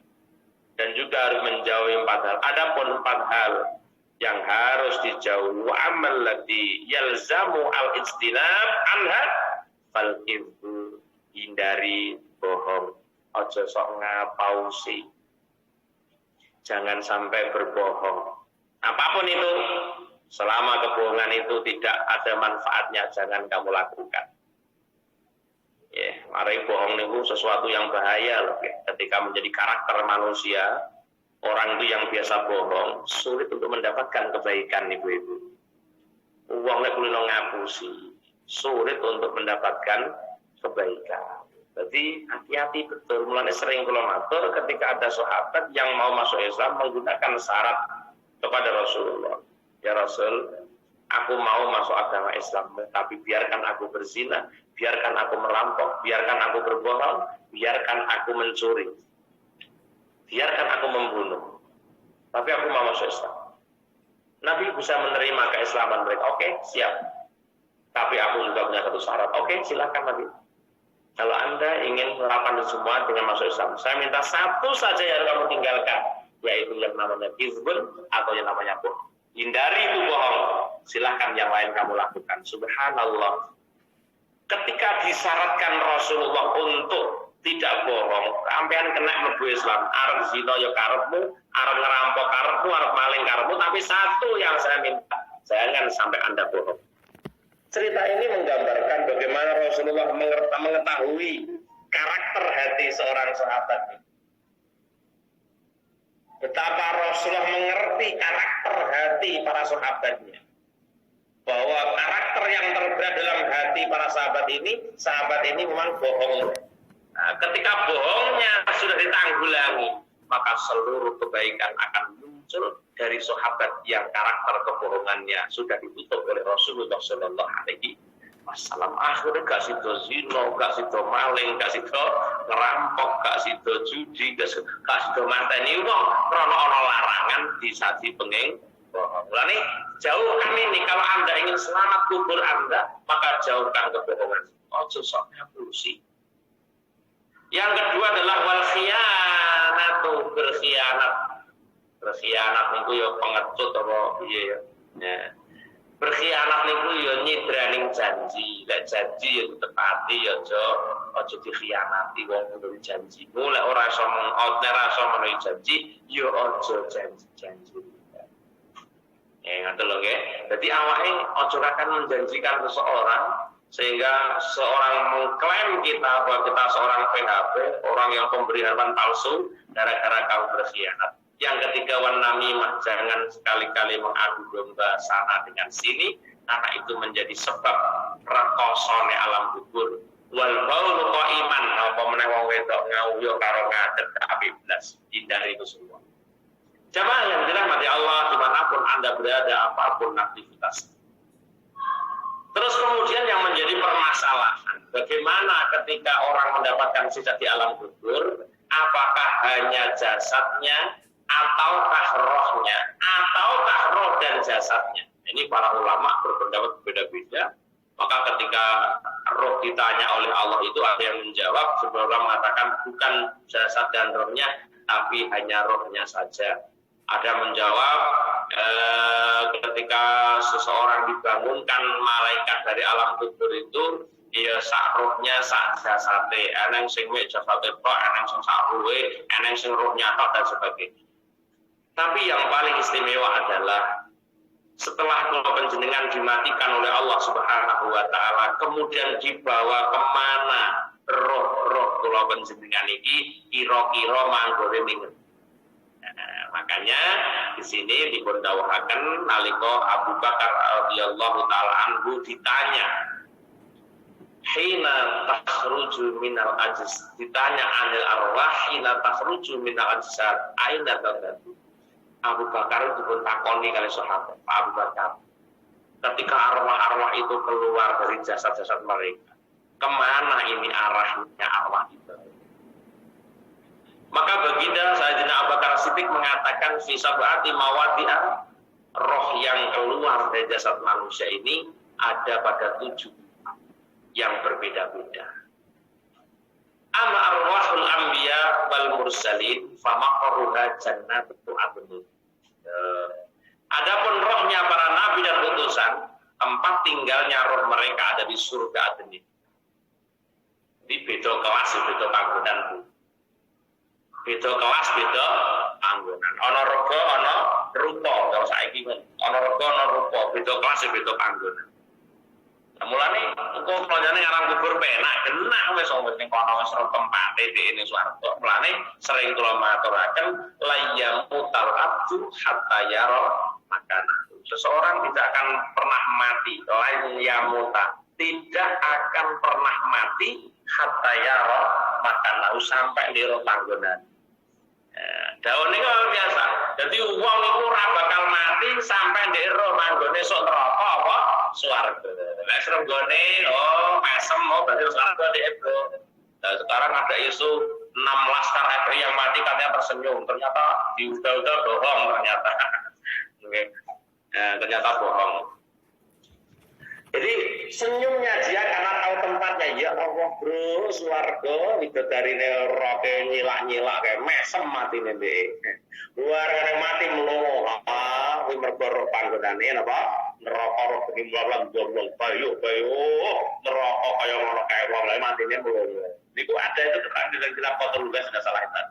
Dan juga harus menjauhi 4 hal. Adapun 4 hal yang harus dijauhi, wa amal lati yalzamu al-ijtinab anha fal kidbu, hindari bohong, aja sok ngapausi, jangan sampai berbohong. Apapun itu, selama kebohongan itu tidak ada manfaatnya, jangan kamu lakukan. Mari bohong itu sesuatu yang bahaya loh, ketika menjadi karakter manusia, Orang itu yang biasa bohong sulit untuk mendapatkan kebaikan, ibu-ibu. Uang nek kulino ngapusi, sulit untuk mendapatkan kebaikan. Jadi hati-hati betul. Mulanya sering kula matur ketika ada sahabat yang mau masuk Islam menggunakan syarat kepada Rasulullah. Ya Rasul, aku mau masuk agama Islam, tapi biarkan aku berzina, biarkan aku merampok, biarkan aku berbohong, biarkan aku mencuri, biarkan aku membunuh, tapi aku mau masuk Islam. Nabi bisa menerima keislaman mereka. Oke, siap. Tapi aku juga punya satu syarat. Oke, silakan Nabi. Kalau Anda ingin melakukan itu semua dengan masuk Islam, saya minta satu saja yang kamu tinggalkan, yaitu yang namanya kizbun atau yang namanya bohong. Hindari itu bohong. Silahkan yang lain kamu lakukan. Subhanallah. Ketika disyaratkan Rasulullah untuk tidak bohong, sampean kena mlebu Islam. Arep zina ya karepmu, arep ngerampok karepmu, arep maling karepmu, tapi satu yang saya minta, jangan sampai Anda bohong. Cerita ini menggambarkan bagaimana Rasulullah mengetahui karakter hati seorang sahabat. Betapa Rasulullah mengerti karakter hati para sahabatnya. Bahwa karakter yang terberat dalam hati para sahabat ini memang bohong. Nah, ketika bohongnya sudah ditanggulangi, maka seluruh kebaikan akan muncul dari sahabat yang karakter kebohongannya sudah ditutup oleh Rasulullah Shallallahu Alaihi Wasallam. Akhirnya gak sido zino, gak sido maling, gak sido ngerampok, gak sido judi, gak sido manteni wong krono ono larangan disaji penging bohong. Mulane jauhkan ini, kalau Anda ingin selamat kubur Anda, maka jauhkan kebohongan. Ojo sok ngapusi. Yang kedua adalah wal khiyanatu, berkhianat. Berkhianat niku ya pengecut apa piye ya. Nah, berkhianat niku ya nyidraning janji. Lek janji ya ditepati ya aja dikhianati wong kudu janji. Lek ora iso memenuhi janji, ya aja janji-janji. Ngoten lho nggih. Dadi awake aja akan menjanjikan seseorang sehingga seorang mengklaim kita bahwa kita seorang PHP, orang yang pemberi harapan palsu gara-gara kamu berkhianat. Yang ketiga, wan namimah, jangan sekali-kali mengadu domba sana dengan sini, karena itu menjadi sebab rekosone alam kubur. Wal baulu qaiman, apa meneh wong wedok ngawuyo karo ngadeg api blas. Hindari itu semua. Jamaah yang dirahmati Allah, dimanapun Anda berada, apapun aktivitas. Terus kemudian yang menjadi permasalahan, bagaimana ketika orang mendapatkan siksa di alam kubur, apakah hanya jasadnya, ataukah rohnya, ataukah roh dan jasadnya. Ini para ulama berpendapat berbeda-beda. Maka ketika roh ditanya oleh Allah itu ada yang menjawab, sebenarnya mengatakan bukan jasad dan rohnya, tapi hanya rohnya saja. Ada menjawab ketika seseorang dibangunkan malaikat dari alam kubur itu, ya sak rohnya sak jasate, eneng sing mek jasate tok, eneng sing sak ruhe, eneng sing rohnya tok dan sebagainya. Tapi yang paling istimewa adalah setelah kula panjenengan dimatikan oleh Allah Subhanahu wa taala, kemudian dibawa kemana roh-roh kula panjenengan iki kira-kira manggone ning. Makanya di sini dikondawuhaken nalika Abu Bakar radhiyallahu taala anhu ditanya hina takhruju minal ajs, ditanya anil arwah hina takhruju minal ajsad aina tadatu. Abu Bakar itu pun takoni kali sahabat, Pak Abu Bakar, ketika arwah-arwah itu keluar dari jasad-jasad mereka, kemana ini arahnya arwah itu? Maka baginda Sayyidina Abu Bakar Siddiq mengatakan fi sab'ati mawadi'a, roh yang keluar dari jasad manusia ini ada pada 7 yang berbeda-beda. Amma arwahul anbiya wal mursalin famaqarruha jannatul adn. Adapun rohnya para nabi dan utusan, tempat tinggalnya roh mereka ada di surga adn. Di beda kelas, beda panggonan. Beda kelas, beda panggonan. Ana rega, ana rupa. Kalau saiki ana rega, ana rupa. Beda kelas, beda panggonan. Mulane engko klonjane ngarang kubur penak genah wis ning kono wis ro tempate ning swarga. Mulane sering kula maturaken layyamutal abdu hatta yara makana. Seseorang tidak akan pernah mati, layyamuta tidak akan pernah mati hatta yara makana sampai liro panggonan. Daun ini luar biasa. Jadi uang itu ora bakal mati sampai di ero manggone sok neraka apa swarga. Lek srenggone mesem berarti swarga di ero. Nah, sekarang ada isu 6 laskar RI yang mati katanya tersenyum. Ternyata diudah-udah bohong ternyata. Oke. Ternyata bohong. Jadi senyumnya dia karena tahu tempatnya. Ya Allah bro, swarga widodari neraka nyilak-nyilak kayak mesem mati nih. Luar yang mati melongo. Kuwi mergo panggonane napa? Neraka roh penimbalan goblok bayo neraka kaya ngono kae wong lae matine melongo. Niku ada itu di dalam kotor sudah salah itu.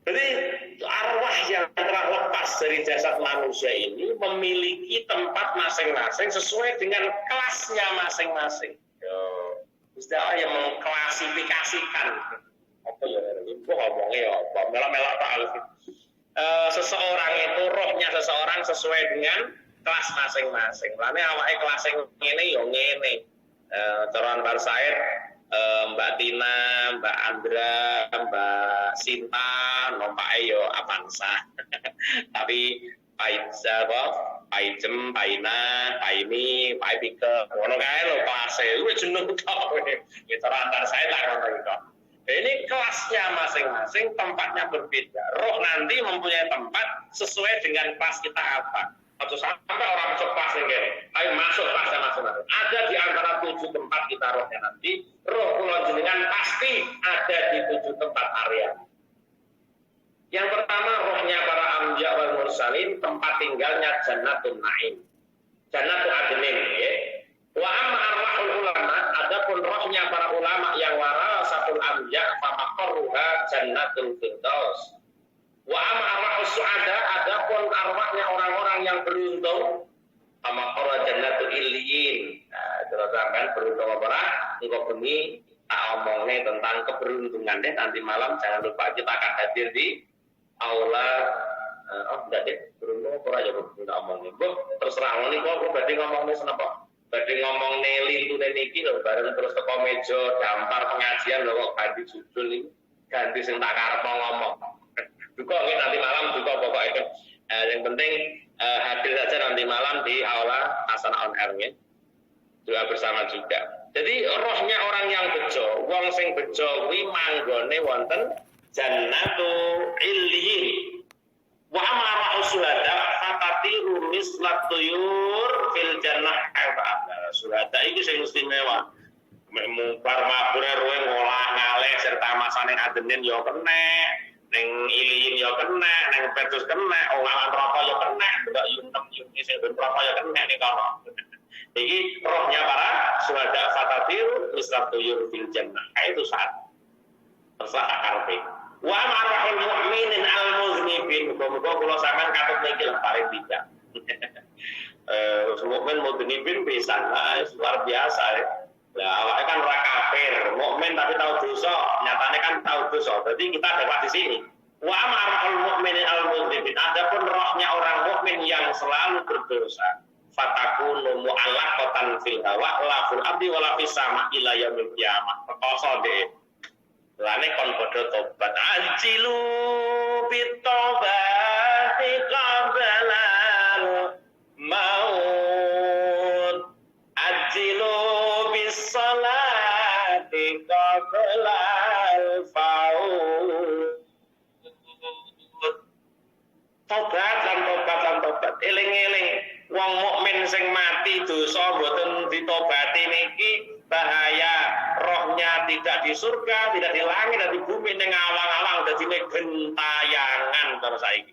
Jadi arwah yang telah lepas dari jasad manusia ini memiliki tempat masing-masing sesuai dengan kelasnya masing-masing. Istilah yang mengklasifikasikan. Apa ya? Ibu ngomongnya apa? Melak-melak tak alus. Seseorang itu rohnya seseorang sesuai dengan kelas masing-masing. Lainnya awalnya kelas yang ini yang ini. Coran Bar Said, Mbak Tina, Mbak Andra, Mbak Sinta, Pak Ayo, Avanza. Tapi Pak Iza, Pak Ijem, Pak Ina, Pak Ini, Pak Ipike, ngono kae lho kelas e. Jeneng tok. Coran Bar Said lah ngono iku. Ini kelasnya masing-masing, tempatnya berbeda. Roh nanti mempunyai tempat sesuai dengan kelas kita apa. Atau sampai orang masuk kelas ini, ayo masuk kelasnya masing-masing. Ada di antara 7 tempat kita rohnya nanti. Roh kula jenengan pasti ada di 7 tempat area. Yang pertama rohnya para anbiya wal mursalin, tempat tinggalnya Jannatun Naim. Jannatul Adnin ya. Wa amma arwahul ulama, adapun rohnya para ulama yang warasatul anbiya fa maqarruha Jannatul Firdaus. Wa amma arwahus su'ada, adapun arwahnya orang-orang yang beruntung fa maqarra Jannatul Illiyin. Nah, terus sampean beruntung apa? Engko bengi tak omongnya tentang keberuntungan deh nanti malam. Jangan lupa kita akan hadir di aula enggak deh, beruntung apa aja kita omongin. Bu, terserah ngene kok berarti ngomongnya senapa? Berarti ngomong lintune niki lho bareng terus teko meja dampar pengajian lho kok ganti judul iki. Ganti sing tak karep ngomong. Duka nggih nanti malam duka pokoknya. Yang penting hadir saja nanti malam di aula Hasanah on Air nggih. Doa bersama juga. Jadi rohnya orang yang bejo, wong sing bejo kuwi manggone wonten Jannatul Illiyin. Wa amara usyhada fatatiru mislat tuyur fil jannah ka'aba. Syuhada iki sing istimewa. Mungkar mabure ruwe ngolah ngalih serta masane adenin ya kena, ning iliyin ya kena, ning petus kena, olahan rokok ya kena, ndak yuntem yuni sing ben rokok ya kena ning kono. Iki rohnya para syuhada fatatiru mislat tuyur fil jannah. Itu saat terserah karepe. Wa marahul mu'minin al-muznibin. Muga-muga kula sampean katut niki paling tidak. Mukmin muznibin pisan luar biasa ya. Lah awake kan ora kafir, mukmin tapi tahu dosa, nyatane kan tahu dosa. Berarti kita dapat di sini. Wa marahul mu'minin al-muznibin. Adapun rohnya orang mukmin yang selalu berdosa, fatakunu mu'allaqatan fil hawa la fil abdi wala fis sama ila yaumil qiyamah. Perkoso deh. Lane kon padha tobat ajilu bitobati qablan maut ajilu bisolati qablan faut. Tobat eling-eling wong mukmin sing mati dosa mboten ditobati niki bahaya. Rohnya tidak di surga, tidak di langit, dan di bumi ning awang-awang dadi gentayangan terus saiki.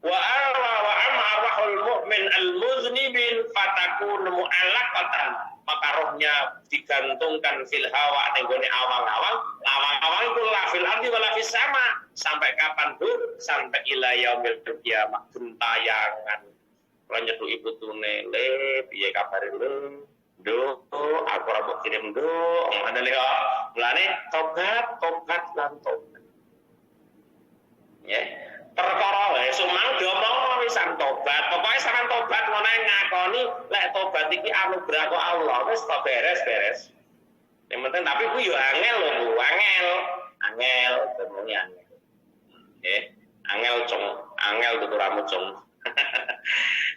Wa arwahul mu'min al-muznibin fatakunu mu'allaqatan. Maka rohnya digantungkan fil hawa ning gone awang-awang. Awang-awang itu la fil ardi wala fis sama. Sampai kapan, Bu? Sampai ila yaumil qiyamah gentayangan. Kalau nyetu ibu tune le piye kabare le? Do aku kirim nduk ngono lho kok. Mulane tobat lan tobat. Ya. Perkara wae sumang diomong wisan tobat. Pokoke sampean tobat ngono ngakoni lek tobat iki anugerah kok Allah wis to beres. Yang penting tapi ku yo angel lho, Bu. Angel ngomongnya angel. Angel tuturamu cung.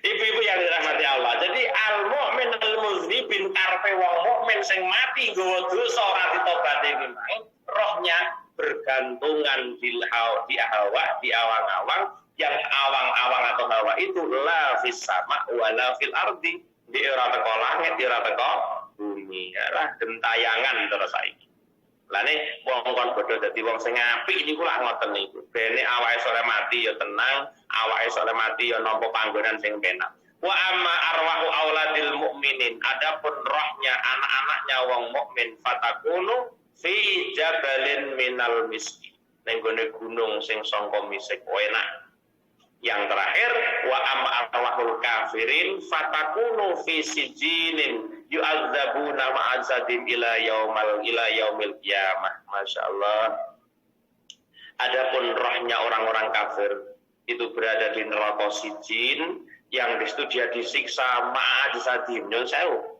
Ibu-ibu yang dirahmati Allah. Jadi al-mu'min al-muzribin karpe wong mukmin sing mati nggawa dosa ora ditobati memang rohnya bergantungan di hawa, di awang-awang, yang awang-awang atau hawa itu la fis sama wa la fil ardi, di ora teko langit, di ora teko bumi. Lah gentayangan terus saiki. Lane wong kon bodho dadi wong sing apik niku lak ngoten niku. Bene awake sore mati ya tenang, awake sore mati ya nampa panggonan sing penak. Wa amma arwahu auladil mukminin, adapun rohnya anak-anaknya wong mukmin fatakunu fi jabalin minal miski. Ning gone gunung sing sangka misik enak. Yang terakhir wa amma arwahul kafirin fatakunu fi sijinin yu'adzabuna ma'azadin ila yaumil qiyamah. Masyaallah. Adapun rohnya orang-orang kafir itu berada di neraka sijin yang disitu dia disiksa ma'azadin. Nyon sewu.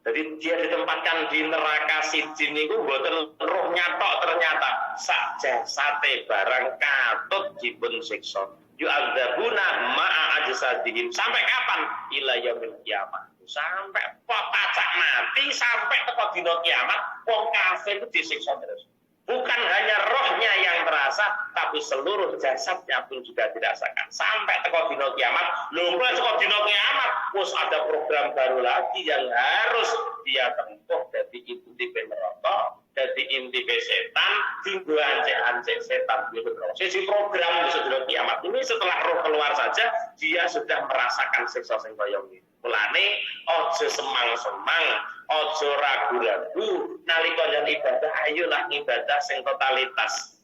Jadi dia ditempatkan di neraka sijin itu mboten rohnya tok ternyata sak jasate barang katut dipun siksa. Yu'adzabuna ma'a ajsadihim sampai kapan? Ila yaumil qiyamah. Sampai pacak mati, sampai teko dina kiamat wong kafir itu disiksa terus. Bukan hanya rohnya yang terasa, tapi seluruh jasadnya pun juga dirasakan. Sampai teko dina kiamat, lho kok teko dina kiamat wis ada program baru lagi yang harus dia tempuh. Jadi inti neraka, jadi inti setan, tinggal ancek-ancek setan gitu. Sisi program di dina kiamat ini setelah roh keluar saja dia sudah merasakan siksa sing kaya ngene. Mulane ojo semang-semang, ojo ragu-ragu nalika jan ibadah, ayolah ibadah sing totalitas.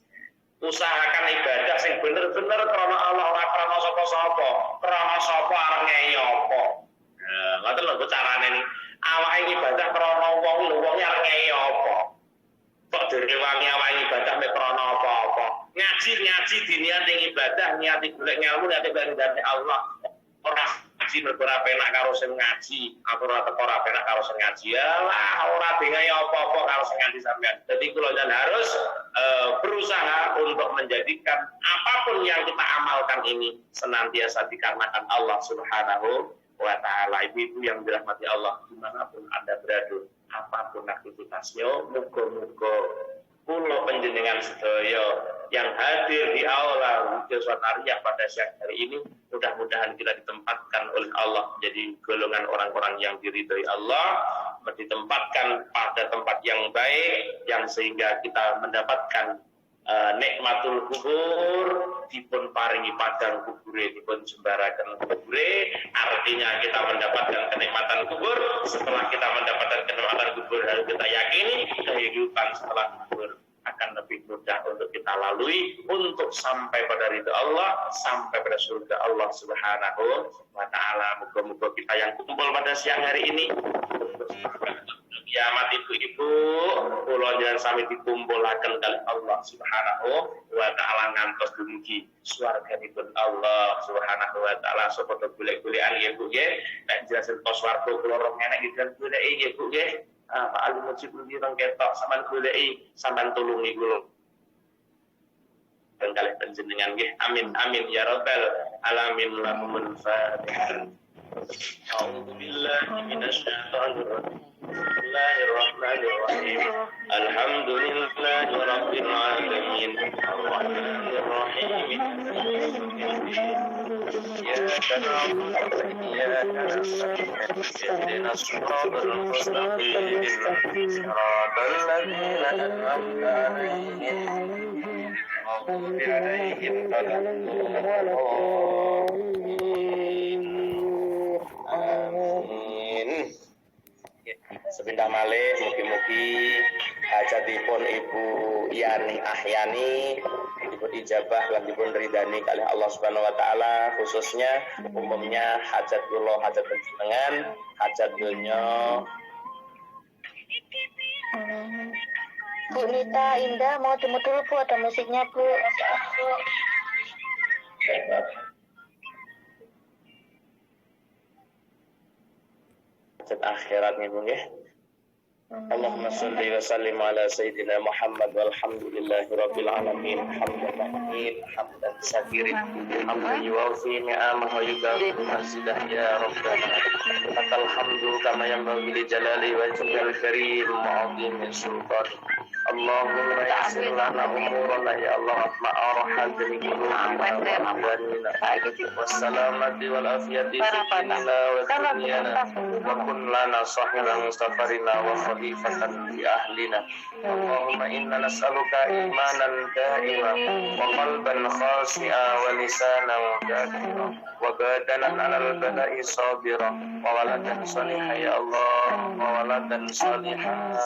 Usahakan ibadah sing bener-bener krana Allah, ora krana sapa-sapa. Krana sapa arep ngei apa. Ngoten lho carane iki. Awake ibadah krana wong lho, wong arep ngei apa. Kok direwangi awake ibadah mek krana apa-apa. Ngaji diniati ibadah, niati golek ilmu, niati bareng Allah. Ora ngaji mergo ora penak karo sing ngaji, atau ora teko ora penak karo sing ngaji. Alah, ora dengae apa-apa karo sing ngaji sampean. Dadi kula jan harus berusaha untuk menjadikan apapun yang kita amalkan ini senantiasa dikarenakan Allah Subhanahu wa taala. Ibu yang dirahmati Allah, dimanapun Anda berada, apapun aktivitasnya, muga-muga kula panjenengan sedaya yang hadir di aula Wiswanariah pada siang hari ini, mudah-mudahan kita ditempatkan oleh Allah menjadi golongan orang-orang yang diridhoi Allah, ditempatkan pada tempat yang baik, yang sehingga kita mendapatkan nikmatul kubur, dipun paringi padang kubure, dipun jembaraken kubure, artinya kita mendapatkan kenikmatan kubur. Setelah kita mendapatkan kenikmatan kubur, harus kita yakini kehidupan setelah kubur akan lebih mudah untuk kita lalui untuk sampai pada ridha Allah, sampai pada surga Allah Subhanahu wa taala. Moga-moga kita yang kumpul pada siang hari ini untuk sampai kiamat, ibu-ibu kula jenengan sami dikumpulaken kali Allah Subhanahu wa taala ngantos dumugi swarganipun Allah Subhanahu wa taala. Sapa golek-golekan nggih Bu nggih, nek jelasen tos swarga kula rong enek iki goleki nggih Bu nggih. Pak Ali Mujib nang ketok sampean goleki, sampean tulungi kula. Dan kalih panjenengan nggih. Amin amin ya rabbal alamin. Lahumul fatihah. A'udzu billahi minasy syaithanir rajim. Bismillahirrahmanirrahim. Alhamdulillahi rabbil alamin. Arrahmanir rahim. إياك نعبد وإياك نستعين اهدنا الصراط المستقيم صراط الذين أنعمت عليهم غير المغضوب عليهم ولا الضالين. Amin. Sepindah malih mugi-mugi hajatipun Ibu Yani Ahyani dipun ijabah lan dipun ridani kalih Allah Subhanahu wa taala, khususnya umumnya hajat kula, hajat panjenengan, hajat donya Bu Nita Indah mau jemput dulu Bu, ada musiknya Bu. Akhirat nih Bu ya. Allahumma salli wa sallim ala sayyidina Muhammad walhamdulillahi rabbil alamin hamdan mahmid hamdan syakirin hamdan yuwafi ni'amahu wa yukafi mazidah ya rabbana lakal hamdu kama yanbaghi li jalali wajhikal karim wa 'azimi sultanik Allahumma yassir lana umurana ya Allah ma'arhad min qulubina wassalamati wal afiyati fi dinina wa dunyana wa kun lana sahiran safarina wa khalifatan fi ahlina Allahumma inna nas'aluka imanan da'iman wa qalban khashi'a wa lisanan dhakira wa badanan 'alal bala'i sabira wa waladan salihan ya Allah wa waladan salihan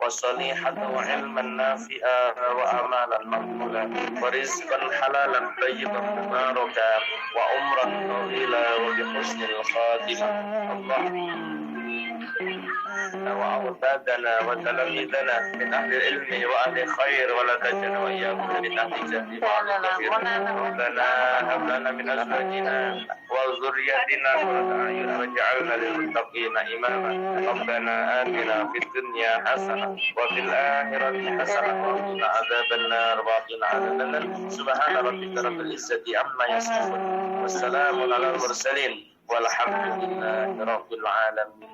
wa salihatan wa ilman nafi'a wa amalan maqbula wa rizqan halalan tayyiban mubarakan wa umran tawila wa bi husnil khatimah وأولادنا وتلاميذنا من أهل العلم وأهل الخير ولا تجعل وإياكم من أهل الجهل ربنا هب لنا من أزواجنا وذرياتنا قرة أعين واجعلنا للمتقين إماما ربنا آتنا في الدنيا حسنة وفي الآخرة حسنة وقنا عذاب النار وقنا عذاب النار سبحان ربك رب العزة عما يصفون والسلام على المرسلين والحمد لله رب العالمين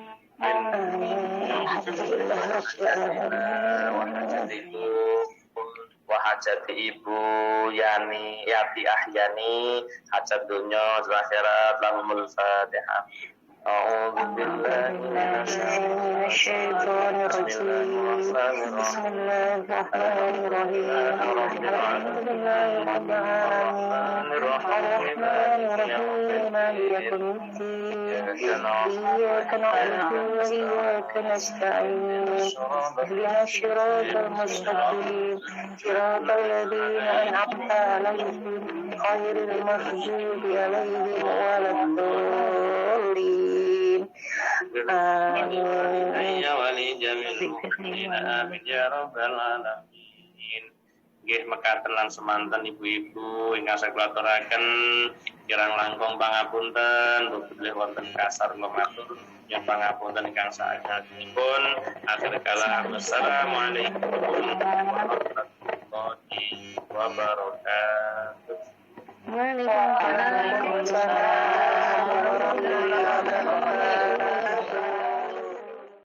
wahajat ibu Yani Yati Ahyani hajat dunya wal akhirat lahumul fatihah. A'udzu billahi minasy syaithanir rajim. Bismillahirrahmanirrahim. إياك نعبد وإياك نستعين اهدنا الصراط المستقيم صراط الذين أنعمت عليهم غير المغضوب عليهم ولا الضالين آمين يا ولي جميع المؤمنين آمين يا رب العالمين. Nggih mekaten lan semanten ibu-ibu ingkang saged aturaken kirang langkung pangapunten bilih wonten kasar kula matur nyuwun pangapunten ingkang saagengipun. Akhir kalam assalamualaikum warahmatullahi wabarakatuh.